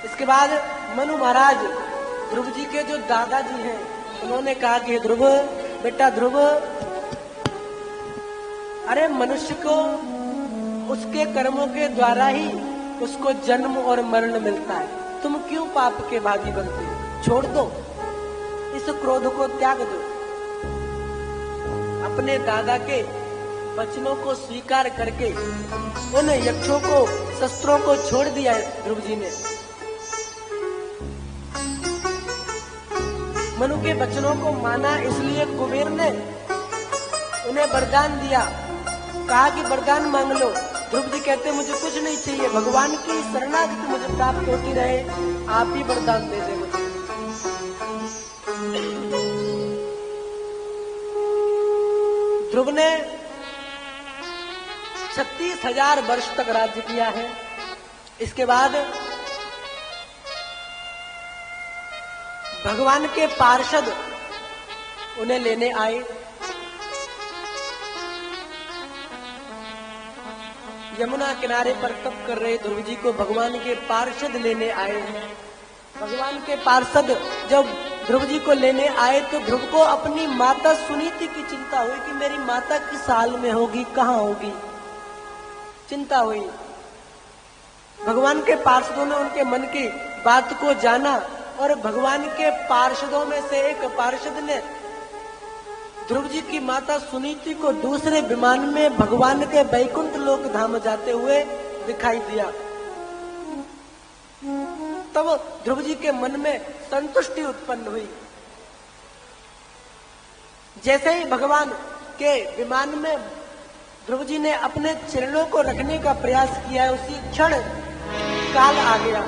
A: इसके बाद मनु महाराज ध्रुव जी के जो दादाजी हैं, उन्होंने कहा कि ध्रुव, बेटा ध्रुव, अरे मनुष्य को उसके कर्मों के द्वारा ही उसको जन्म और मरण मिलता है, तुम क्यों पाप के भागी बनते हो? छोड़ दो, इस क्रोध को त्याग दो। अपने दादा के वचनों को स्वीकार करके उन यक्षों को, शस्त्रों को छोड़ दिया है ध्रुव जी ने। मनु के वचनों को माना, इसलिए कुबेर ने उन्हें वरदान दिया। कहा कि वरदान मांग लो। ध्रुव जी कहते मुझे कुछ नहीं चाहिए, भगवान की शरणागति मुझे प्राप्त होती रहे, आप ही वरदान दे दे मुझे। ध्रुव ने 36,000 वर्ष तक राज्य किया है। इसके बाद भगवान के पार्षद उन्हें लेने आए। यमुना किनारे पर तप कर रहे ध्रुव जी को भगवान के पार्षद लेने आए हैं। भगवान के पार्षद जब ध्रुव जी को लेने आए तो ध्रुव को अपनी माता सुनीति की चिंता हुई कि मेरी माता किस हाल में होगी, कहाँ होगी, चिंता हुई। भगवान के पार्षदों ने उनके मन की बात को जाना और भगवान के पार्षदों में से एक पार्षद ने ध्रुव जी की माता सुनीति को दूसरे विमान में भगवान के वैकुंठ लोक धाम जाते हुए दिखाई दिया। तब ध्रुव जी के मन में संतुष्टि उत्पन्न हुई। जैसे ही भगवान के विमान में ध्रुव जी ने अपने चरणों को रखने का प्रयास किया, उसी क्षण काल आ गया।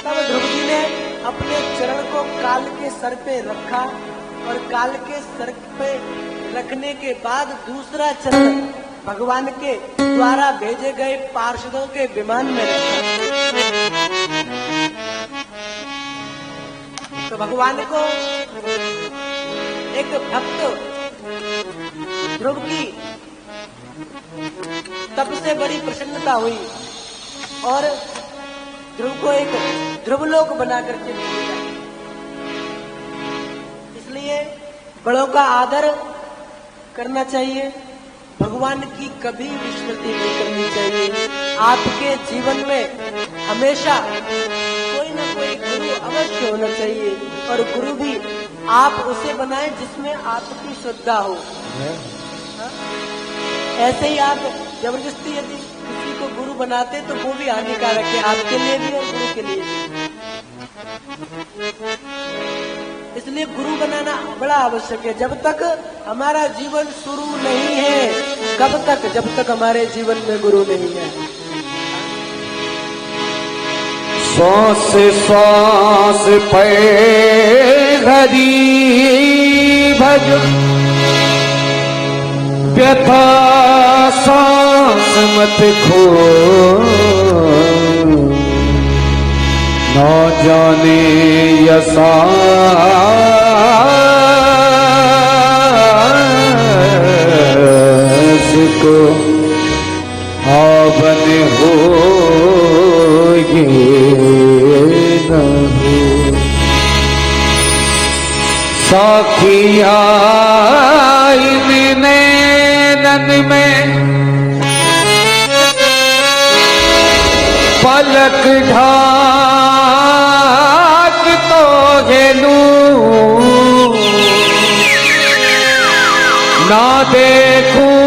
A: तब ध्रुव जी ने अपने चरण को काल के सर पे रखा और काल के सर पे रखने के बाद दूसरा चरण भगवान के द्वारा भेजे गए पार्षदों के विमान में रखा। तो भगवान को एक भक्त ध्रुव की तब से बड़ी प्रसन्नता हुई और ध्रुव को एक ध्रुवलोक बना करके दिया। इसलिए बड़ों का आदर करना चाहिए, भगवान की कभी विस्मृति नहीं करनी चाहिए। आपके जीवन में हमेशा कोई ना कोई गुरु अवश्य होना चाहिए, और गुरु भी आप उसे बनाएं जिसमें आपकी श्रद्धा हो। हाँ? ऐसे ही आप जबरदस्ती यदि किसी को गुरु बनाते तो वो भी हानिकारक है आपके लिए भी और गुरु के लिए भी। इसलिए गुरु बनाना बड़ा आवश्यक है। जब तक हमारा जीवन शुरू नहीं है, कब तक? जब तक हमारे जीवन में गुरु नहीं है।
C: श्वास श्वास पे हरि भज, व्यथा सांस मत खो, न जाने यसास को आवन हो ये न हो। साखिया इन नैनन में पलक ढाक तो झेलूं, ना देखूं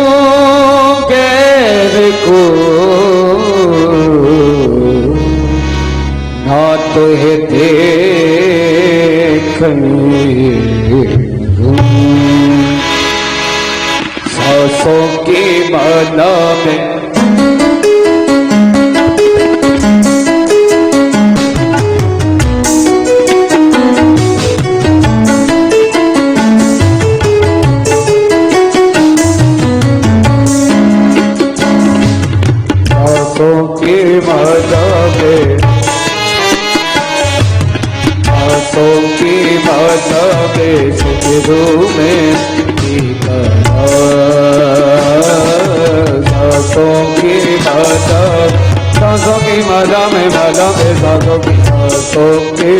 C: गैर को, ना तो है सांसों की माला में सांसों में सांसों की माला में सांसों की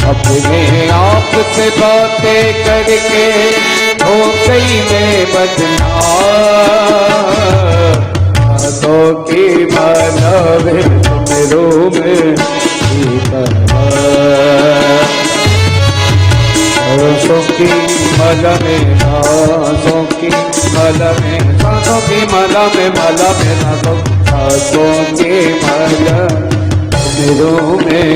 C: अपने आप से बातें करके हो गई मैं बदनाम। सांसों की माला में सांसों की माला में सांसों की माला में सांसों की माला में सांसों की माला मेरों में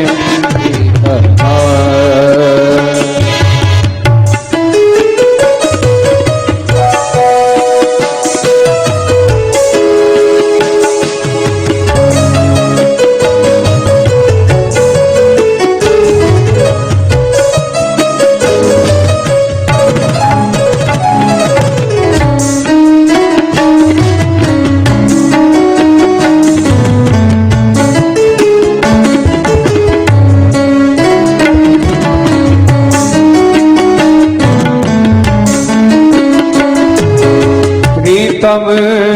C: प्रीतम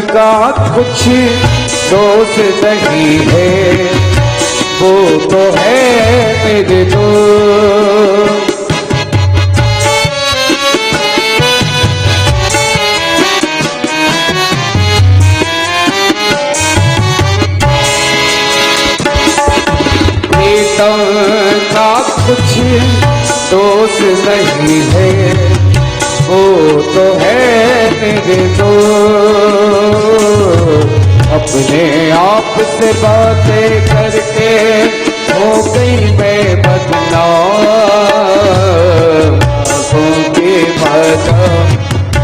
C: का कुछ दोष नहीं है, वो तो है मेरे दोस्त। प्रीतम का कुछ दोष नहीं है, वो तो है मेरे दोस्त। अपने आप से बातें करके हो गई मैं बदनाम। सांसों की माला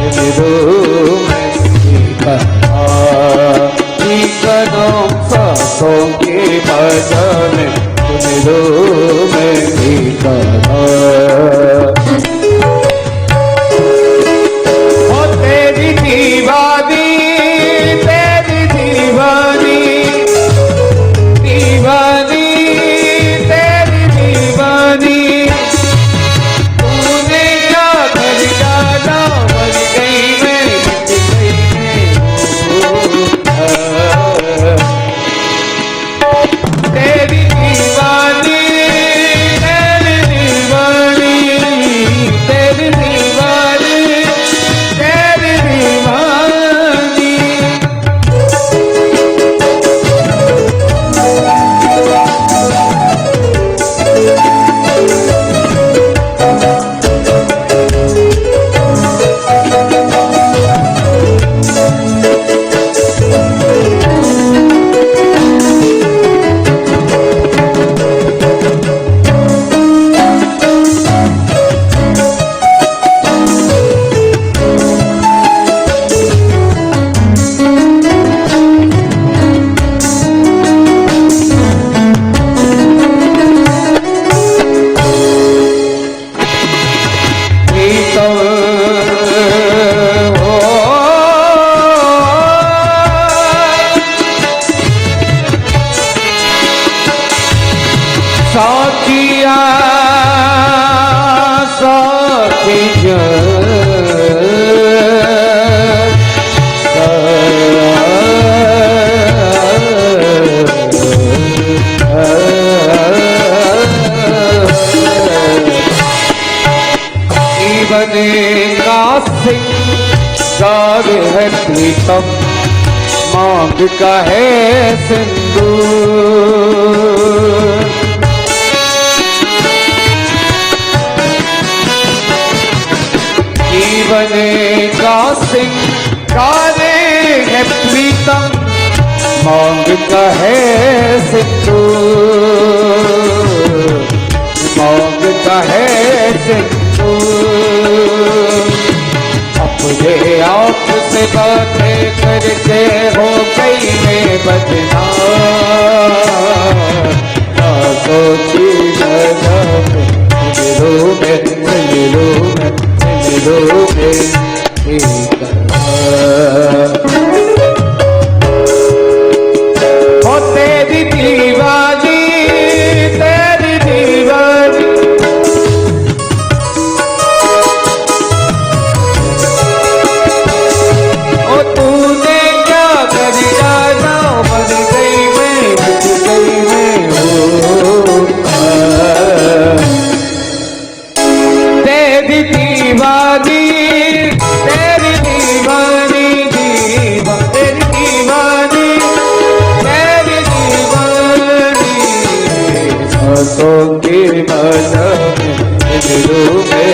C: मेरों में सांसों की माला में मेरों में प्यार है प्रीतम मांग का है सिंदूर। जीवन का सिंगार है प्रीतम मांग का है सिंदूर, मांग का है सिंदूर। अपने आप से बातें करके हो गई मैं बदनाम, ना सोची मिलो में हो तेरी दीवानी, तेरी दीवानी ओ तूने क्या कर डाला, मर गई मैं, बिक गई मैं हो। तेरी दीवानी, तेरी दीवानी, तेरी दीवानी, तेरी दीवानी, सांसों की माला में दिलों में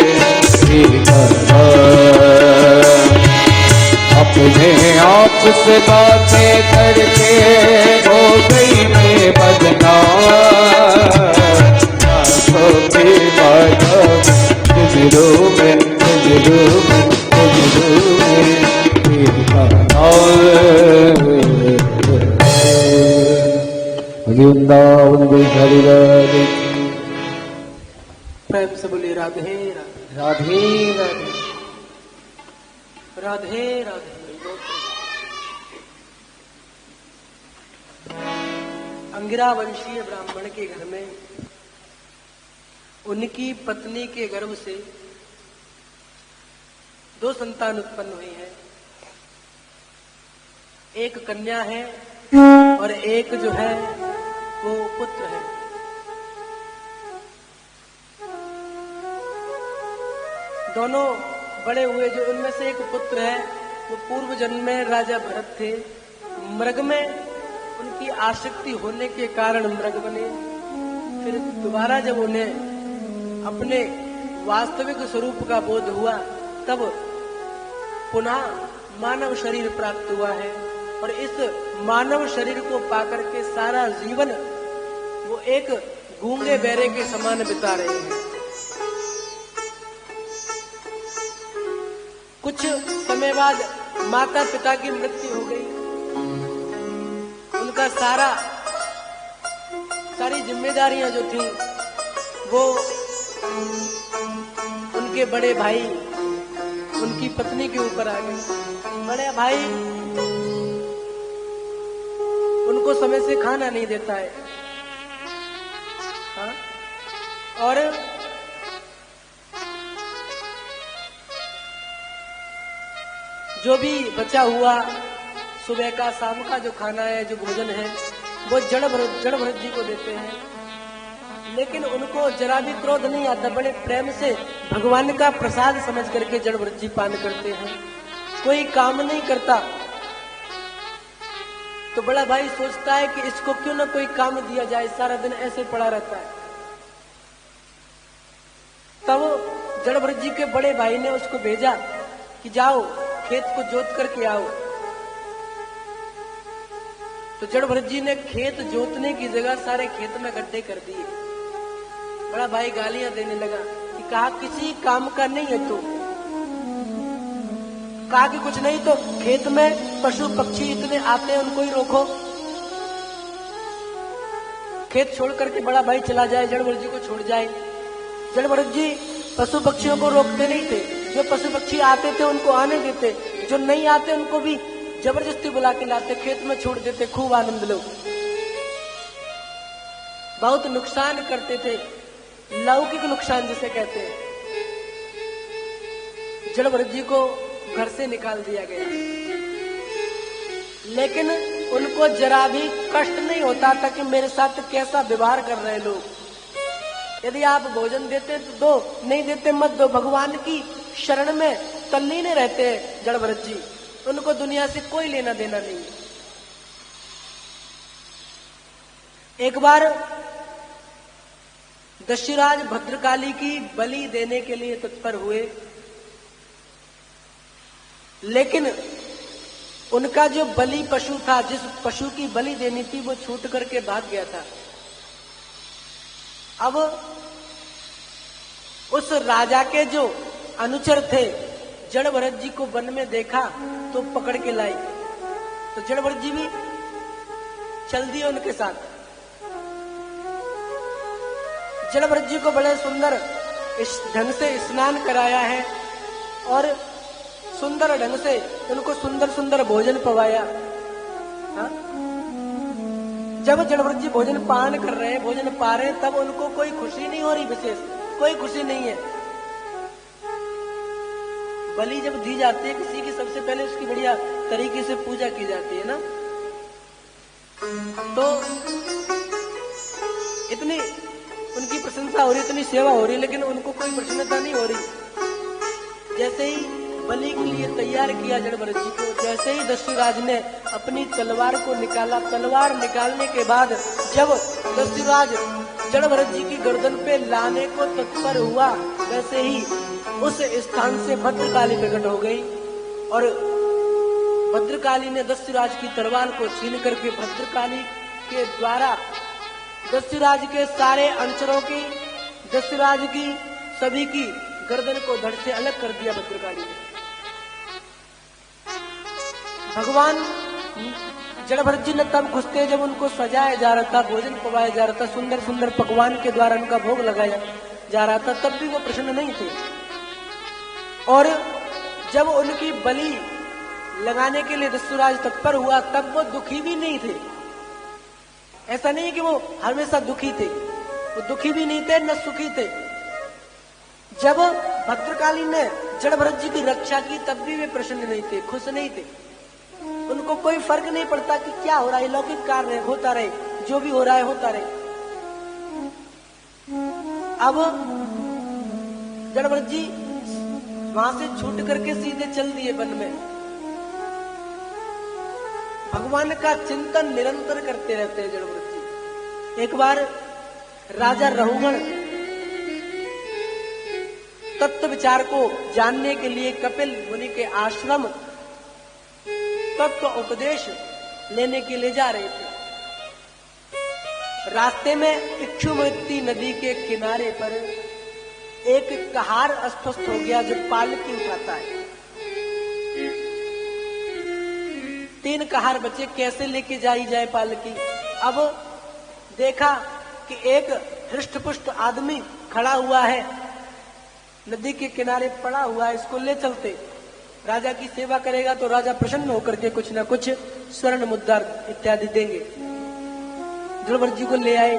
C: अपने आप से बातें करके हो गई मैं बदनाम, सांसों की माला दिलों में वृंदावन बिहारी राधे।
A: प्रेम से बोलिए राधे राधे
C: राधे
A: राधे राधे। अंगिरा वंशीय ब्राह्मण के घर में उनकी पत्नी के गर्भ से 2 संतान उत्पन्न हुई है। एक कन्या है और एक जो है वो पुत्र है। दोनों बड़े हुए। जो उनमें से एक पुत्र है वो पूर्व जन्म में राजा भरत थे। मृग में उनकी आसक्ति होने के कारण मृग बने। फिर दोबारा जब उन्हें अपने वास्तविक स्वरूप का बोध हुआ तब पुनः मानव शरीर प्राप्त हुआ है और इस मानव शरीर को पाकर के सारा जीवन वो एक गूंगे बहरे के समान बिता रहे हैं। कुछ समय बाद माता पिता की मृत्यु हो गई। उनका सारी जिम्मेदारियां जो थी वो उनके बड़े भाई उनकी पत्नी के ऊपर आ गए। बड़े भाई उनको समय से खाना नहीं देता है। हाँ? और जो भी बचा हुआ सुबह का शाम का जो खाना है, जो भोजन है, वो जड़ भरत जी को देते हैं। लेकिन उनको जरा भी क्रोध नहीं आता। बड़े प्रेम से भगवान का प्रसाद समझ करके जड़ भरत जी पान करते हैं। कोई काम नहीं करता तो बड़ा भाई सोचता है कि इसको क्यों ना कोई काम दिया जाए, सारा दिन ऐसे पड़ा रहता है। तब जड़ भरत जी के बड़े भाई ने उसको भेजा कि जाओ खेत को जोत करके आओ। तो जड़ भरत जी ने खेत जोतने की जगह सारे खेत में गड्ढे कर दिए। बड़ा भाई गालियां देने लगा कि कहा किसी काम का नहीं है तो, कहा कि कुछ नहीं तो खेत में पशु पक्षी इतने आते हैं उनको ही रोको। खेत छोड़ करके बड़ा भाई चला जाए, जड़ भरत जी को छोड़ जाए। जड़ भरत जी पशु पक्षियों को रोकते नहीं थे। जो पशु पक्षी आते थे उनको आने देते, जो नहीं आते उनको भी जबरदस्ती बुला के लाते, खेत में छोड़ देते, खूब आनंद लो। बहुत नुकसान करते थे, लौकिक नुकसान जिसे कहते हैं। जड़ भरत जी को घर से निकाल दिया गया, लेकिन उनको जरा भी कष्ट नहीं होता था कि मेरे साथ कैसा व्यवहार कर रहे लोग। यदि आप भोजन देते तो दो, नहीं देते मत दो। भगवान की शरण में तल्लीन रहते हैं जड़ भरत जी। उनको दुनिया से कोई लेना देना नहीं है। एक बार दस्युराज भद्रकाली की बलि देने के लिए तत्पर हुए, लेकिन उनका जो बलि पशु था, जिस पशु की बलि देनी थी, वो छूट करके भाग गया था। अब उस राजा के जो अनुचर थे, जड़ भरत जी को वन में देखा तो पकड़ के लाई, तो जड़ भरत जी भी चल दिए उनके साथ। जड़ भरत जी को बड़े सुंदर इस ढंग से स्नान कराया है और सुंदर ढंग से उनको सुंदर सुंदर भोजन पवाया। हाँ? जब जड़ भरत जी भोजन पान कर रहे हैं, भोजन पा रहे हैं, तब उनको कोई खुशी नहीं हो रही, विशेष कोई खुशी नहीं है। बलि जब दी जाती है किसी की, सबसे पहले उसकी बढ़िया तरीके से पूजा की जाती है ना, तो इतनी उनकी प्रशंसा हो रही, इतनी सेवा हो रही, लेकिन उनको कोई प्रसन्नता नहीं हो रही। जैसे ही बलि के लिए तैयार किया जड़ भरत जी को, जैसे ही दस्युराज ने अपनी तलवार को निकाला, तलवार निकालने के बाद जब दस्युराज जड़ भरत जी की गर्दन पे लाने को तत्पर हुआ, वैसे ही उस स्थान से भद्रकाली प्रकट हो गई और भद्रकाली ने दस्युराज की तलवार को छीन करके भद्रकाली के द्वारा दस्युराज के सारे अनुचरों की, दस्युराज की सभी की गर्दन को धड़ से अलग कर दिया भद्रकाली ने। भगवान जड़ भरत जी ने तब घुसते जब उनको सजाया जा रहा था, भोजन पवाया जा रहा था, सुंदर सुंदर पकवान के द्वारा उनका भोग लगाया जा रहा था, तब भी वो प्रसन्न नहीं थे। और जब उनकी बलि लगाने के लिए दस्युराज तत्पर हुआ, तब वो दुखी भी नहीं थे। ऐसा नहीं है कि वो हमेशा दुखी थे, वो दुखी भी नहीं थे, न सुखी थे। जब भद्रकाली ने जड़ भरत जी की रक्षा की, तब भी वे प्रसन्न नहीं थे, खुश नहीं थे। उनको कोई फर्क नहीं पड़ता कि क्या हो रहा है, लौकिक कार्य होता रहे, जो भी हो रहा है होता रहे। अब जड़ भरत जी वहां से छूट करके सीधे चल दिए वन में। भगवान का चिंतन निरंतर करते रहते हैं जड़ भरत जी। एक बार राजा रहुगण तत्व विचार को जानने के लिए कपिल मुनि के आश्रम तत्व उपदेश लेने के लिए जा रहे थे। रास्ते में इक्षुमती नदी के किनारे पर एक कहार अस्वस्थ हो गया जो पालकी उठाता है। 3 कहार बचे, कैसे लेके जाई जाए पालकी। अब देखा कि एक हृष्टपुष्ट आदमी खड़ा हुआ है, नदी के किनारे पड़ा हुआ है, इसको ले चलते। राजा की सेवा करेगा तो राजा प्रसन्न होकर के कुछ ना कुछ स्वर्ण मुद्रा इत्यादि देंगे। जड़ भरत जी को ले आए।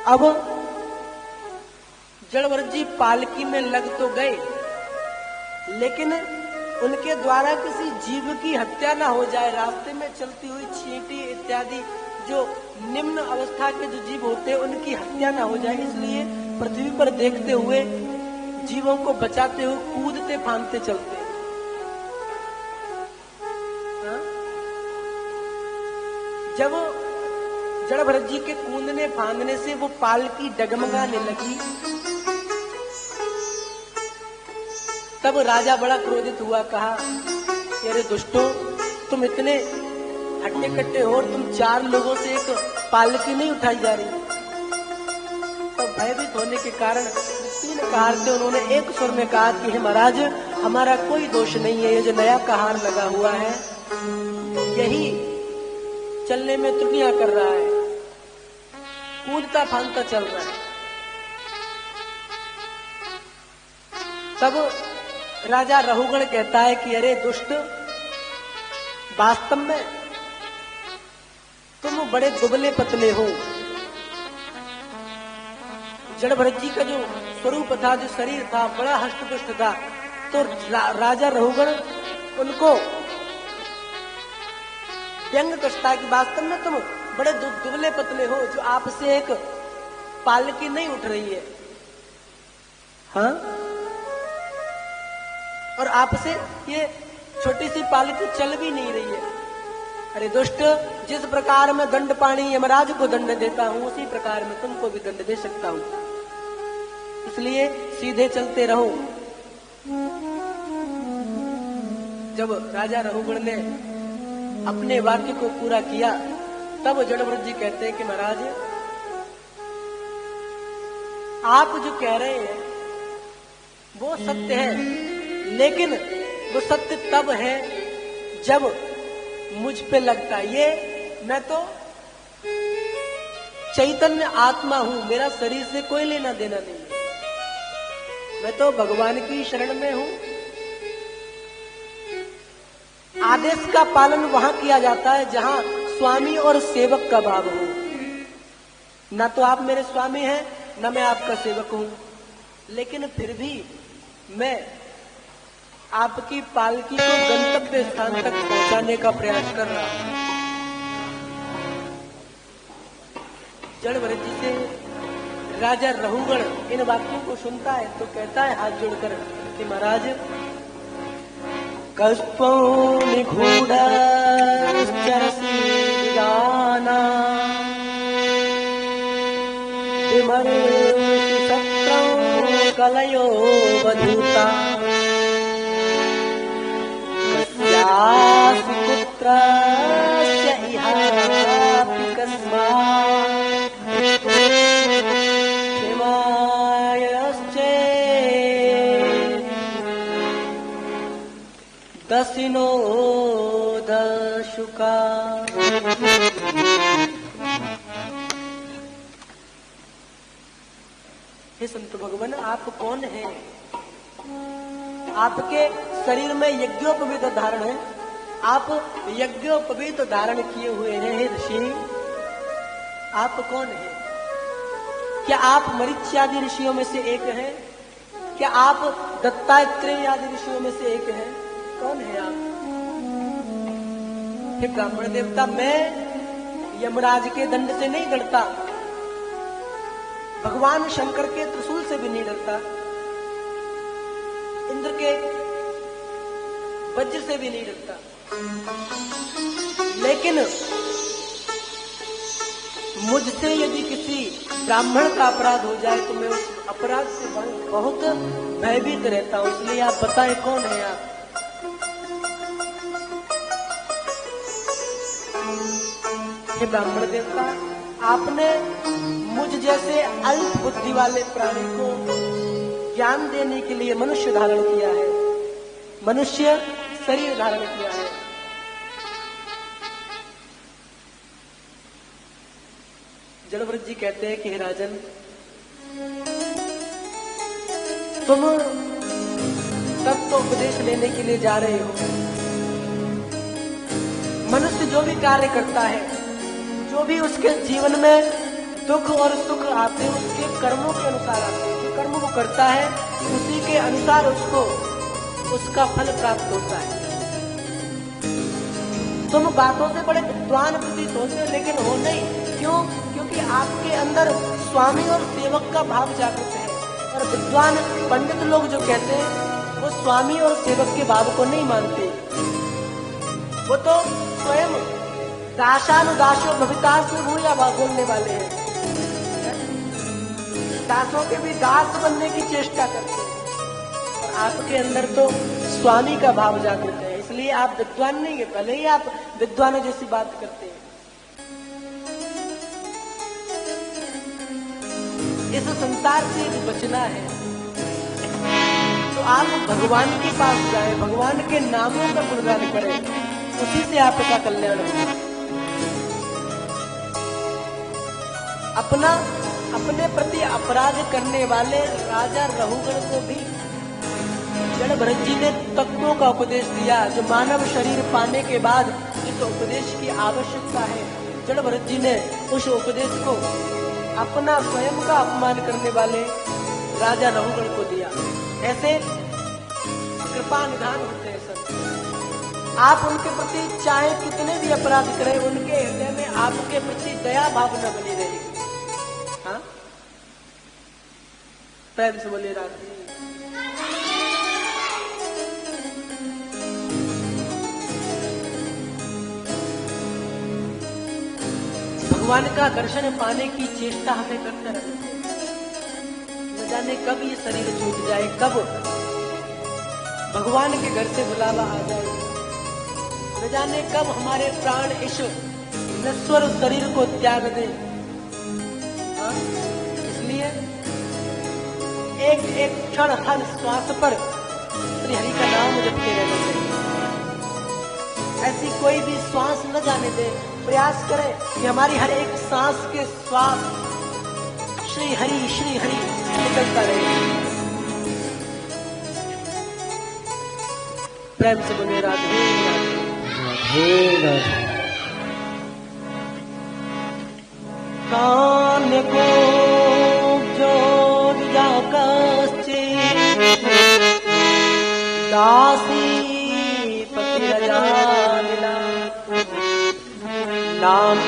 A: अब जड़ भरत जी पालकी में लग तो गए, लेकिन उनके द्वारा किसी जीव की हत्या ना हो जाए। रास्ते में चलती हुई चींटी इत्यादि जो निम्न अवस्था के जो जीव होते हैं, उनकी हत्या ना हो जाए, इसलिए पृथ्वी पर देखते हुए, जीवों को बचाते हुए कूदते फांदते चलते। जब जड़ भरत जी के कूदने फांदने से वो पालकी डगमगाने लगी, तब राजा बड़ा क्रोधित हुआ, कहा कि अरे दुष्टों, तुम इतने हट्टे कट्टे हो, तुम 4 लोगों से एक पालकी नहीं उठाई जा रही। तब भयभीत होने के कारण 3 कहार थे, उन्होंने एक स्वर में कहा कि हे महाराज, हमारा कोई दोष नहीं है, ये जो नया कहार लगा हुआ है यही चलने में त्रुटियां कर रहा है, कूदता फांदता चल रहा है। तब राजा रहुगण कहता है कि अरे दुष्ट, वास्तव में तुम बड़े दुबले पतले हो। जड़ भरत जी का जो स्वरूप था, जो शरीर था, बड़ा हष्टपुष्ट था। तो राजा रहुगण उनको व्यंग कसता है कि वास्तव में तुम बड़े दुबले पतले हो, जो आपसे एक पालकी नहीं उठ रही है। हाँ, और आपसे ये छोटी सी पाली तो चल भी नहीं रही है। अरे दुष्ट, जिस प्रकार मैं दंड पाणी यमराज को दंड देता हूं, उसी प्रकार मैं तुमको भी दंड दे सकता हूं, इसलिए सीधे चलते रहो। जब राजा रहुगण ने अपने वाक्य को पूरा किया, तब जड़व्रत जी कहते हैं कि महाराज, आप जो कह रहे हैं वो सत्य है, लेकिन वो सत्य तब है जब मुझ पे लगता है। ये मैं तो चैतन्य आत्मा हूं, मेरा शरीर से कोई लेना देना नहीं है, मैं तो भगवान की शरण में हूं। आदेश का पालन वहां किया जाता है जहां स्वामी और सेवक का भाव हो। ना तो आप मेरे स्वामी हैं, ना मैं आपका सेवक हूं, लेकिन फिर भी मैं आपकी पालकी को गंतव्य स्थान तक पहुंचाने का प्रयास कर रहा हूं। जड़व्रत जी से राजा रहुगण इन वाक्यों को सुनता है तो कहता है हाथ जोड़कर कि महाराज, कल्पो निगूढ़ चरसी गाना विमर्शि सत्रं कलयो वधूता कस्यासि पुत्रस्य इहापि कस्मात् दसिनो दशुका। हे संत भगवान, आप कौन हैं? आपके शरीर में यज्ञोपवीत धारण है, आप यज्ञोपवीत धारण किए हुए हैं। हे ऋषि, आप कौन हैं? क्या आप मरीच्यादि ऋषियों में से एक हैं? क्या आप दत्तात्रेय आदि ऋषियों में से एक हैं? कौन है आप? हे ब्राह्मण देवता, मैं यमराज के दंड से नहीं डरता, भगवान शंकर के त्रिशूल से भी नहीं डरता, इंद्र के वज्र से भी नहीं डरता, लेकिन मुझसे यदि किसी ब्राह्मण का अपराध हो जाए तो मैं उस अपराध से बहुत भयभीत रहता हूं। इसलिए आप बताएं कौन है आप? हे ब्राह्मण देवता, आपने मुझ जैसे अल्प बुद्धि वाले प्राणी को ज्ञान देने के लिए मनुष्य धारण किया है, मनुष्य शरीर धारण किया है। जड़व्रत जी कहते हैं कि हे राजन, तुम तत्व उपदेश लेने के लिए जा रहे हो। मनुष्य जो भी कार्य करता है, जो भी उसके जीवन में दुख और सुख आते हैं, उसके कर्मों के अनुसार आते हैं। जो कर्म वो करता है उसी के अनुसार उसको उसका फल प्राप्त होता है। तुम बातों से बड़े विद्वान प्रतीत होते हो, लेकिन हो नहीं। क्यों? क्योंकि आपके अंदर स्वामी और सेवक का भाव जागृत है। और विद्वान पंडित लोग जो कहते हैं वो स्वामी और सेवक के भाव को नहीं मानते, वो तो स्वयं दासानुदासो भवितास में भूया बोलने वाले हैं। दासों के भी दास बनने की चेष्टा करते हैं। और आपके अंदर तो स्वामी का भाव जागृत है, इसलिए आप विद्वान नहीं है, भले ही आप विद्वानों जैसी बात करते हैं। इस संसार से बचना है तो आप भगवान के पास जाए, भगवान के नामों का गुणगान करें, उसी से आपका कल्याण होगा। अपने प्रति अपराध करने वाले राजा रहुगण को भी जड़भरत जी ने तत्वों का उपदेश दिया, जो मानव शरीर पाने के बाद जिस उपदेश की आवश्यकता है, जड़भरत जी ने उस उपदेश को अपना स्वयं का अपमान करने वाले राजा रहुगण को दिया। ऐसे कृपा निधान होते हैं सब। आप उनके प्रति चाहे कितने भी अपराध करें, उनके हृदय में आपके प्रति दया भावना बनी रहेगी। हाँ, प्रेम से बोलिए राधे। भगवान का दर्शन पाने की चेष्टा हमें करते रहना। न जाने कब ये शरीर छूट जाए, कब भगवान के घर से बुलावा आ जाए, न जाने कब हमारे प्राण इस नश्वर शरीर को त्याग दे। हाँ? इसलिए एक एक क्षण हर श्वास पर श्री हरि का नाम जपते रहना चाहिए। ऐसी कोई भी श्वास न जाने दे। प्रयास करें कि हमारी हर एक सांस के श्वास श्री हरि निकलता रहे। प्रेम से बोले राधे राधे। कान को जोड़ जाकश्चे दासी पति रजा मिला नाम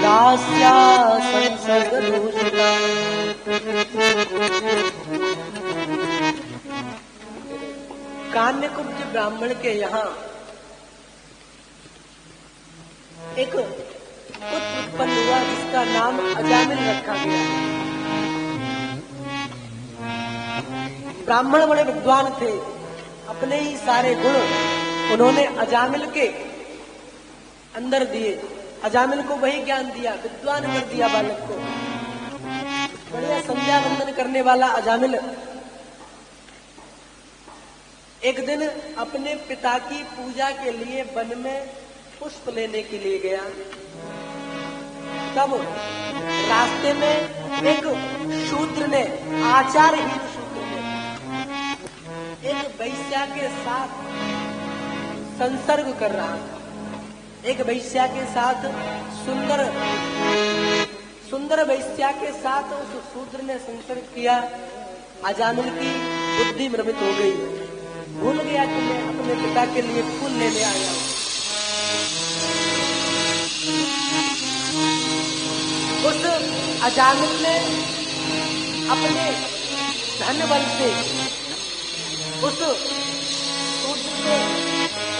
A: दास्या संसर्ग दूषिता। कान्यकुब्ज ब्राह्मण के यहाँ एक पुत्र उत्पन्न हुआ जिसका नाम अजामिल रखा गया। ब्राह्मण बड़े विद्वान थे, अपने ही सारे गुण उन्होंने अजामिल के अंदर दिए। अजामिल को वही ज्ञान दिया, विद्वान कर दिया बालक को। बढ़िया संध्या वंदन करने वाला अजामिल एक दिन अपने पिता की पूजा के लिए वन में पुष्प लेने के लिए गया। तब रास्ते में एक शूद्र ने, आचारहीन शूद्र ने एक वैश्या के साथ संसर्ग कर रहा था। एक वैश्या के साथ सुंदर वैश्या के साथ उस शूद्र ने संसर्ग किया। अजामिल की बुद्धि भ्रमित हो गई, भूल गया कि मैं अपने पिता के लिए फूल लेने आया हूं। उस अजामिल ने अपने धन बल से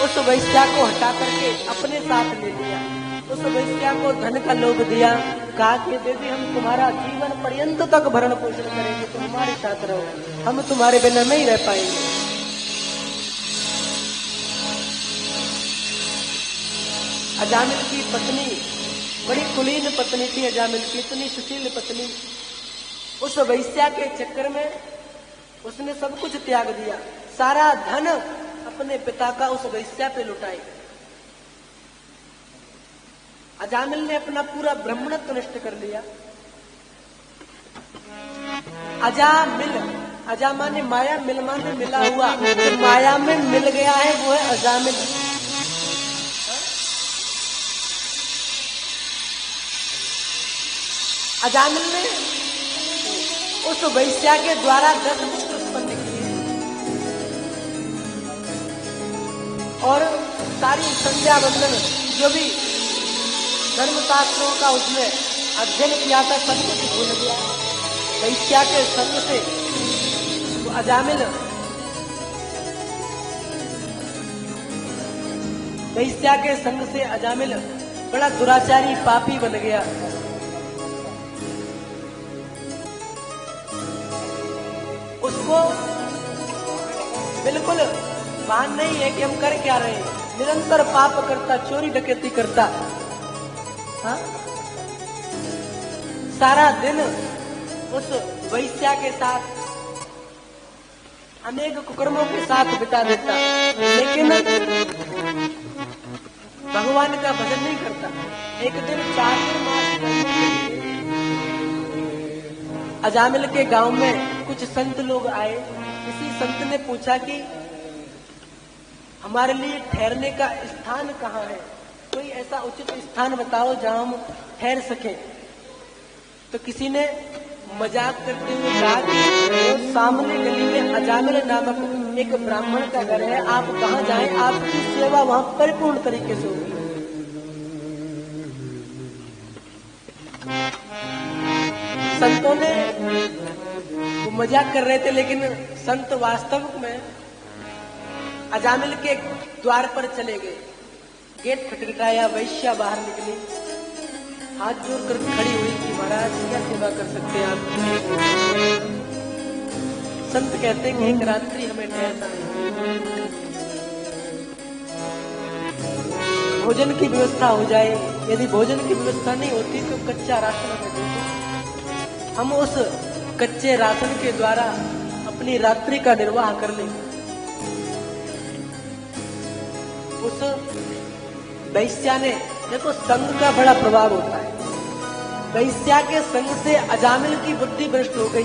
A: उस वैश्या को हटा करके अपने साथ ले लिया। उस वैश्या को धन का लोभ दिया, कहा कि देवी हम तुम्हारा जीवन पर्यंत तक भरण पोषण करेंगे, तुम हमारे साथ रहो, हम तुम्हारे बिना नहीं रह पाएंगे। अजामिल की पत्नी बड़ी कुलीन पत्नी थी। अजामिल की इतनी सुशील पत्नी, उस वैश्या के चक्कर में उसने सब कुछ त्याग दिया, सारा धन अपने पिता का उस वैश्या पे लुटाई। अजामिल ने अपना पूरा ब्राह्मणत्व नष्ट कर लिया। अजामिल, अजा माने माया, मिल माने मिला हुआ, तो माया में मिल गया है वो है अजामिल। अजामिल ने उस वैश्या के द्वारा 10 पुत्र उत्पन्न किए और सारी संध्या वंदन जो भी धर्मशास्त्रों का उसने अध्ययन किया था सब कुछ भूल गया। वैश्या के संग से तो अजामिल वैश्या के संग से अजामिल बड़ा दुराचारी पापी बन गया। उसको बिल्कुल भान नहीं है कि हम कर क्या रहे हैं, निरंतर पाप करता, चोरी डकैती करता। हाँ? सारा दिन उस वैश्या के साथ अनेक कुकर्मों के साथ बिता देता, लेकिन भगवान का भजन नहीं करता। एक दिन चातुर्मास अजामिल के गांव में कुछ संत लोग आए। किसी संत ने पूछा कि हमारे लिए ठहरने का स्थान कहाँ है, कोई ऐसा उचित स्थान बताओ जहां हम ठहर सकें। तो किसी ने मजाक करते हुए कहा कि सामने गली में अजामिल नामक एक ब्राह्मण का घर है, आप कहाँ जाएं, आपकी सेवा वहां परिपूर्ण तरीके से होगी। संतों ने वो मजाक कर रहे थे, लेकिन संत वास्तव में अजामिल के द्वार पर चले गए। गेट खटखटाया, वैश्या बाहर निकली, हाथ जोड़कर खड़ी हुई कि महाराज क्या सेवा कर सकते हैं आप। संत कहते हैं कि एक रात्रि हमें ठहरना है, भोजन की व्यवस्था हो जाए। यदि भोजन की व्यवस्था नहीं होती तो कच्चा राशन हमें देते, हम उस कच्चे राशन के द्वारा अपनी रात्रि का निर्वाह कर लेंगे। उस वैश्या ने, देखो संग का बड़ा प्रभाव होता है, वैश्या के संग से अजामिल की बुद्धि भ्रष्ट हो गई।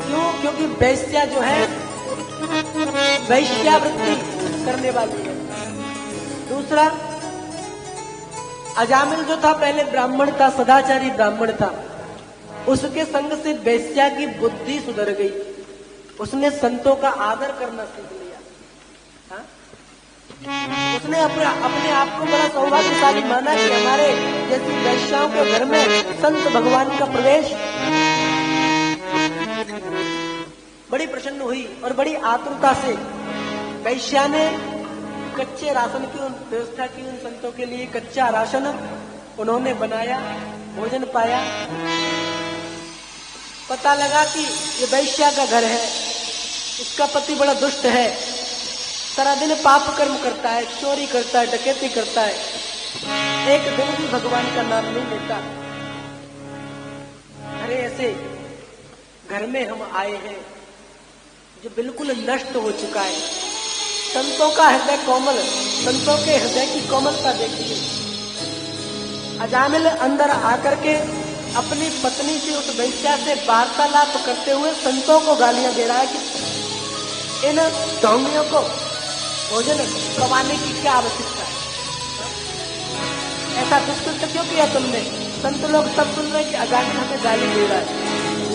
A: क्यों? क्योंकि वैश्या जो है वैश्यावृत्ति करने वाली है। दूसरा, अजामिल जो था पहले ब्राह्मण था, सदाचारी ब्राह्मण था, उसके संग से वैश्या की बुद्धि सुधर गई, उसने संतों का आदर करना सीख लिया। हाँ? उसने अपने आप को बड़ा सौभाग्यशाली माना कि हमारे जैसी वैश्याओं के घर में संत भगवान का प्रवेश। बड़ी प्रसन्न हुई और बड़ी आतुरता से वैश्या ने कच्चे राशन की व्यवस्था की, उन संतों के लिए कच्चा राशन उन्होंने बनाया, भोजन पाया। पता लगा कि ये वैश्या का घर है, इसका पति बड़ा दुष्ट है, सारा दिन पाप कर्म करता है, चोरी करता है, डकैती करता है, एक दिन भी भगवान का नाम नहीं लेता। अरे ऐसे घर में हम आए हैं जो बिल्कुल नष्ट हो चुका है। संतों का हृदय कोमल, संतों के हृदय की कोमलता देखिए। अजामिल अंदर आकर के अपनी पत्नी से, उस वैश्या से वार्तालाप करते हुए संतों को गालियां दे रहा है कि इन ढोंगियों को भोजन पवाने की क्या आवश्यकता है, ऐसा दुष्कृत्य क्यों किया तुमने। संत लोग सब सुन रहे कि अजामिल हमें गाली दे रहा है,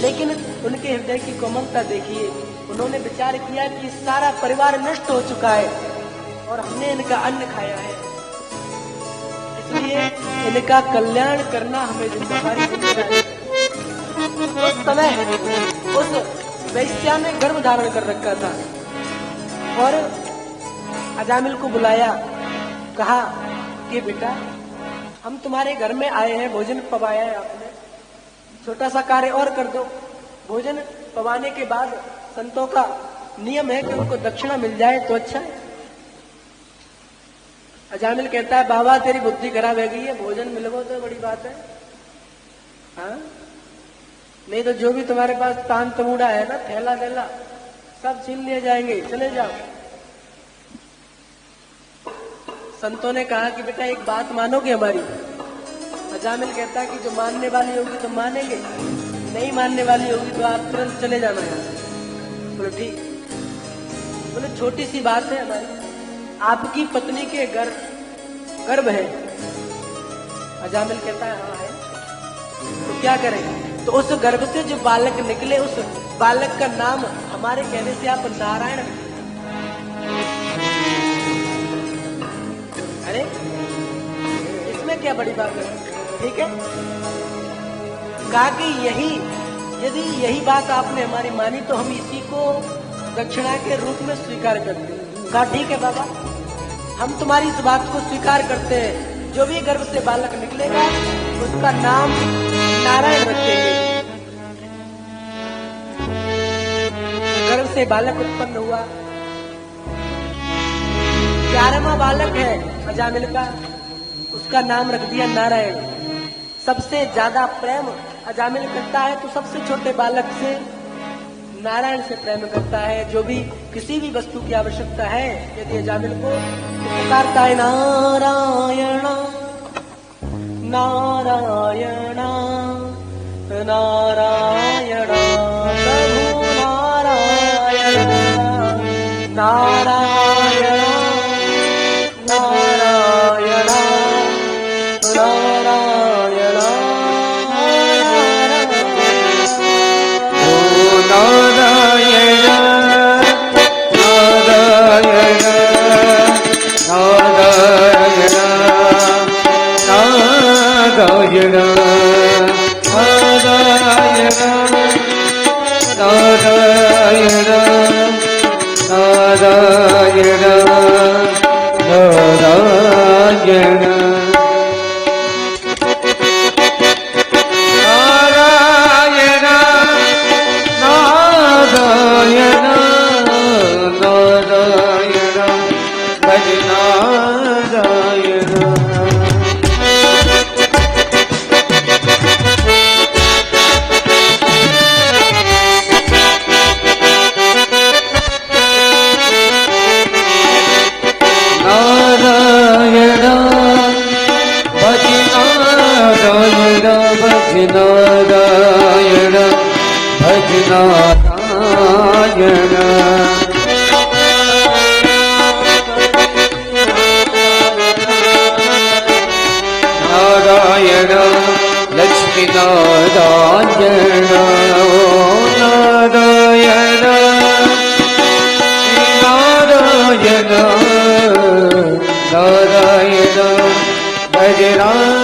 A: लेकिन उनके हृदय की कोमलता देखिए। उन्होंने विचार किया कि सारा परिवार नष्ट हो चुका है और हमने इनका अन्न खाया है, इसलिए इनका कल्याण करना हमें जिम्मेदारी है। उस समय उस वैश्या ने गर्भ धारण कर रखा था और अजामिल को बुलाया, कहा कि बेटा हम तुम्हारे घर में आए हैं, भोजन पवाया है आपने, छोटा सा कार्य और कर दो। भोजन पवाने के बाद संतों का नियम है कि उनको दक्षिणा मिल जाए तो अच्छा है। अजामिल कहता है बाबा तेरी बुद्धि खराब है गई है, भोजन मिलगो तो बड़ी बात है, हाँ? नहीं तो जो भी तुम्हारे पास तान तमूड़ा है ना, थैला थैला सब छीन लिए जाएंगे, चले जाओ। संतों ने कहा कि बेटा एक बात मानोगे हमारी। अजामिल कहता है कि जो मानने वाली होगी तो मानेंगे, नहीं मानने वाली होगी तो आप तुरंत चले जाना है। बोले ठीक। बोले छोटी सी बात है हमारी, आपकी पत्नी के गर्भ है। अजामिल कहता है हाँ है। तो क्या करें? तो उस गर्भ से जो बालक निकले, उस बालक का नाम हमारे कहने से आप नारायण रखिए। अरे इसमें क्या बड़ी बात है, ठीक है। कहा कि यदि यही बात आपने हमारी मानी तो हम इसी को दक्षिणा के रूप में स्वीकार करते हैं। कहा ठीक है बाबा, हम तुम्हारी इस बात को स्वीकार करते हैं, जो भी गर्भ से बालक निकलेगा उसका नाम नारायण रखेंगे। गर्भ से बालक उत्पन्न हुआ, 11वां बालक है अजामिल का, उसका नाम रख दिया नारायण। सबसे ज्यादा प्रेम अजामिल करता है तो सबसे छोटे बालक से, नारायण से प्रेम करता है। जो भी किसी भी वस्तु की आवश्यकता है यदि अजामिल को, तो पुकारता है नारायण नारायण नारायण प्रभु नारायण नारायण नारायण नारायण
C: नारायण नारायण नारायण नारायण नारायण नारायण नारायण नारायण नारायण भज नारायण नारायण लक्ष्मी नारायण ओ नारायण नारायण नारायण भज नारायण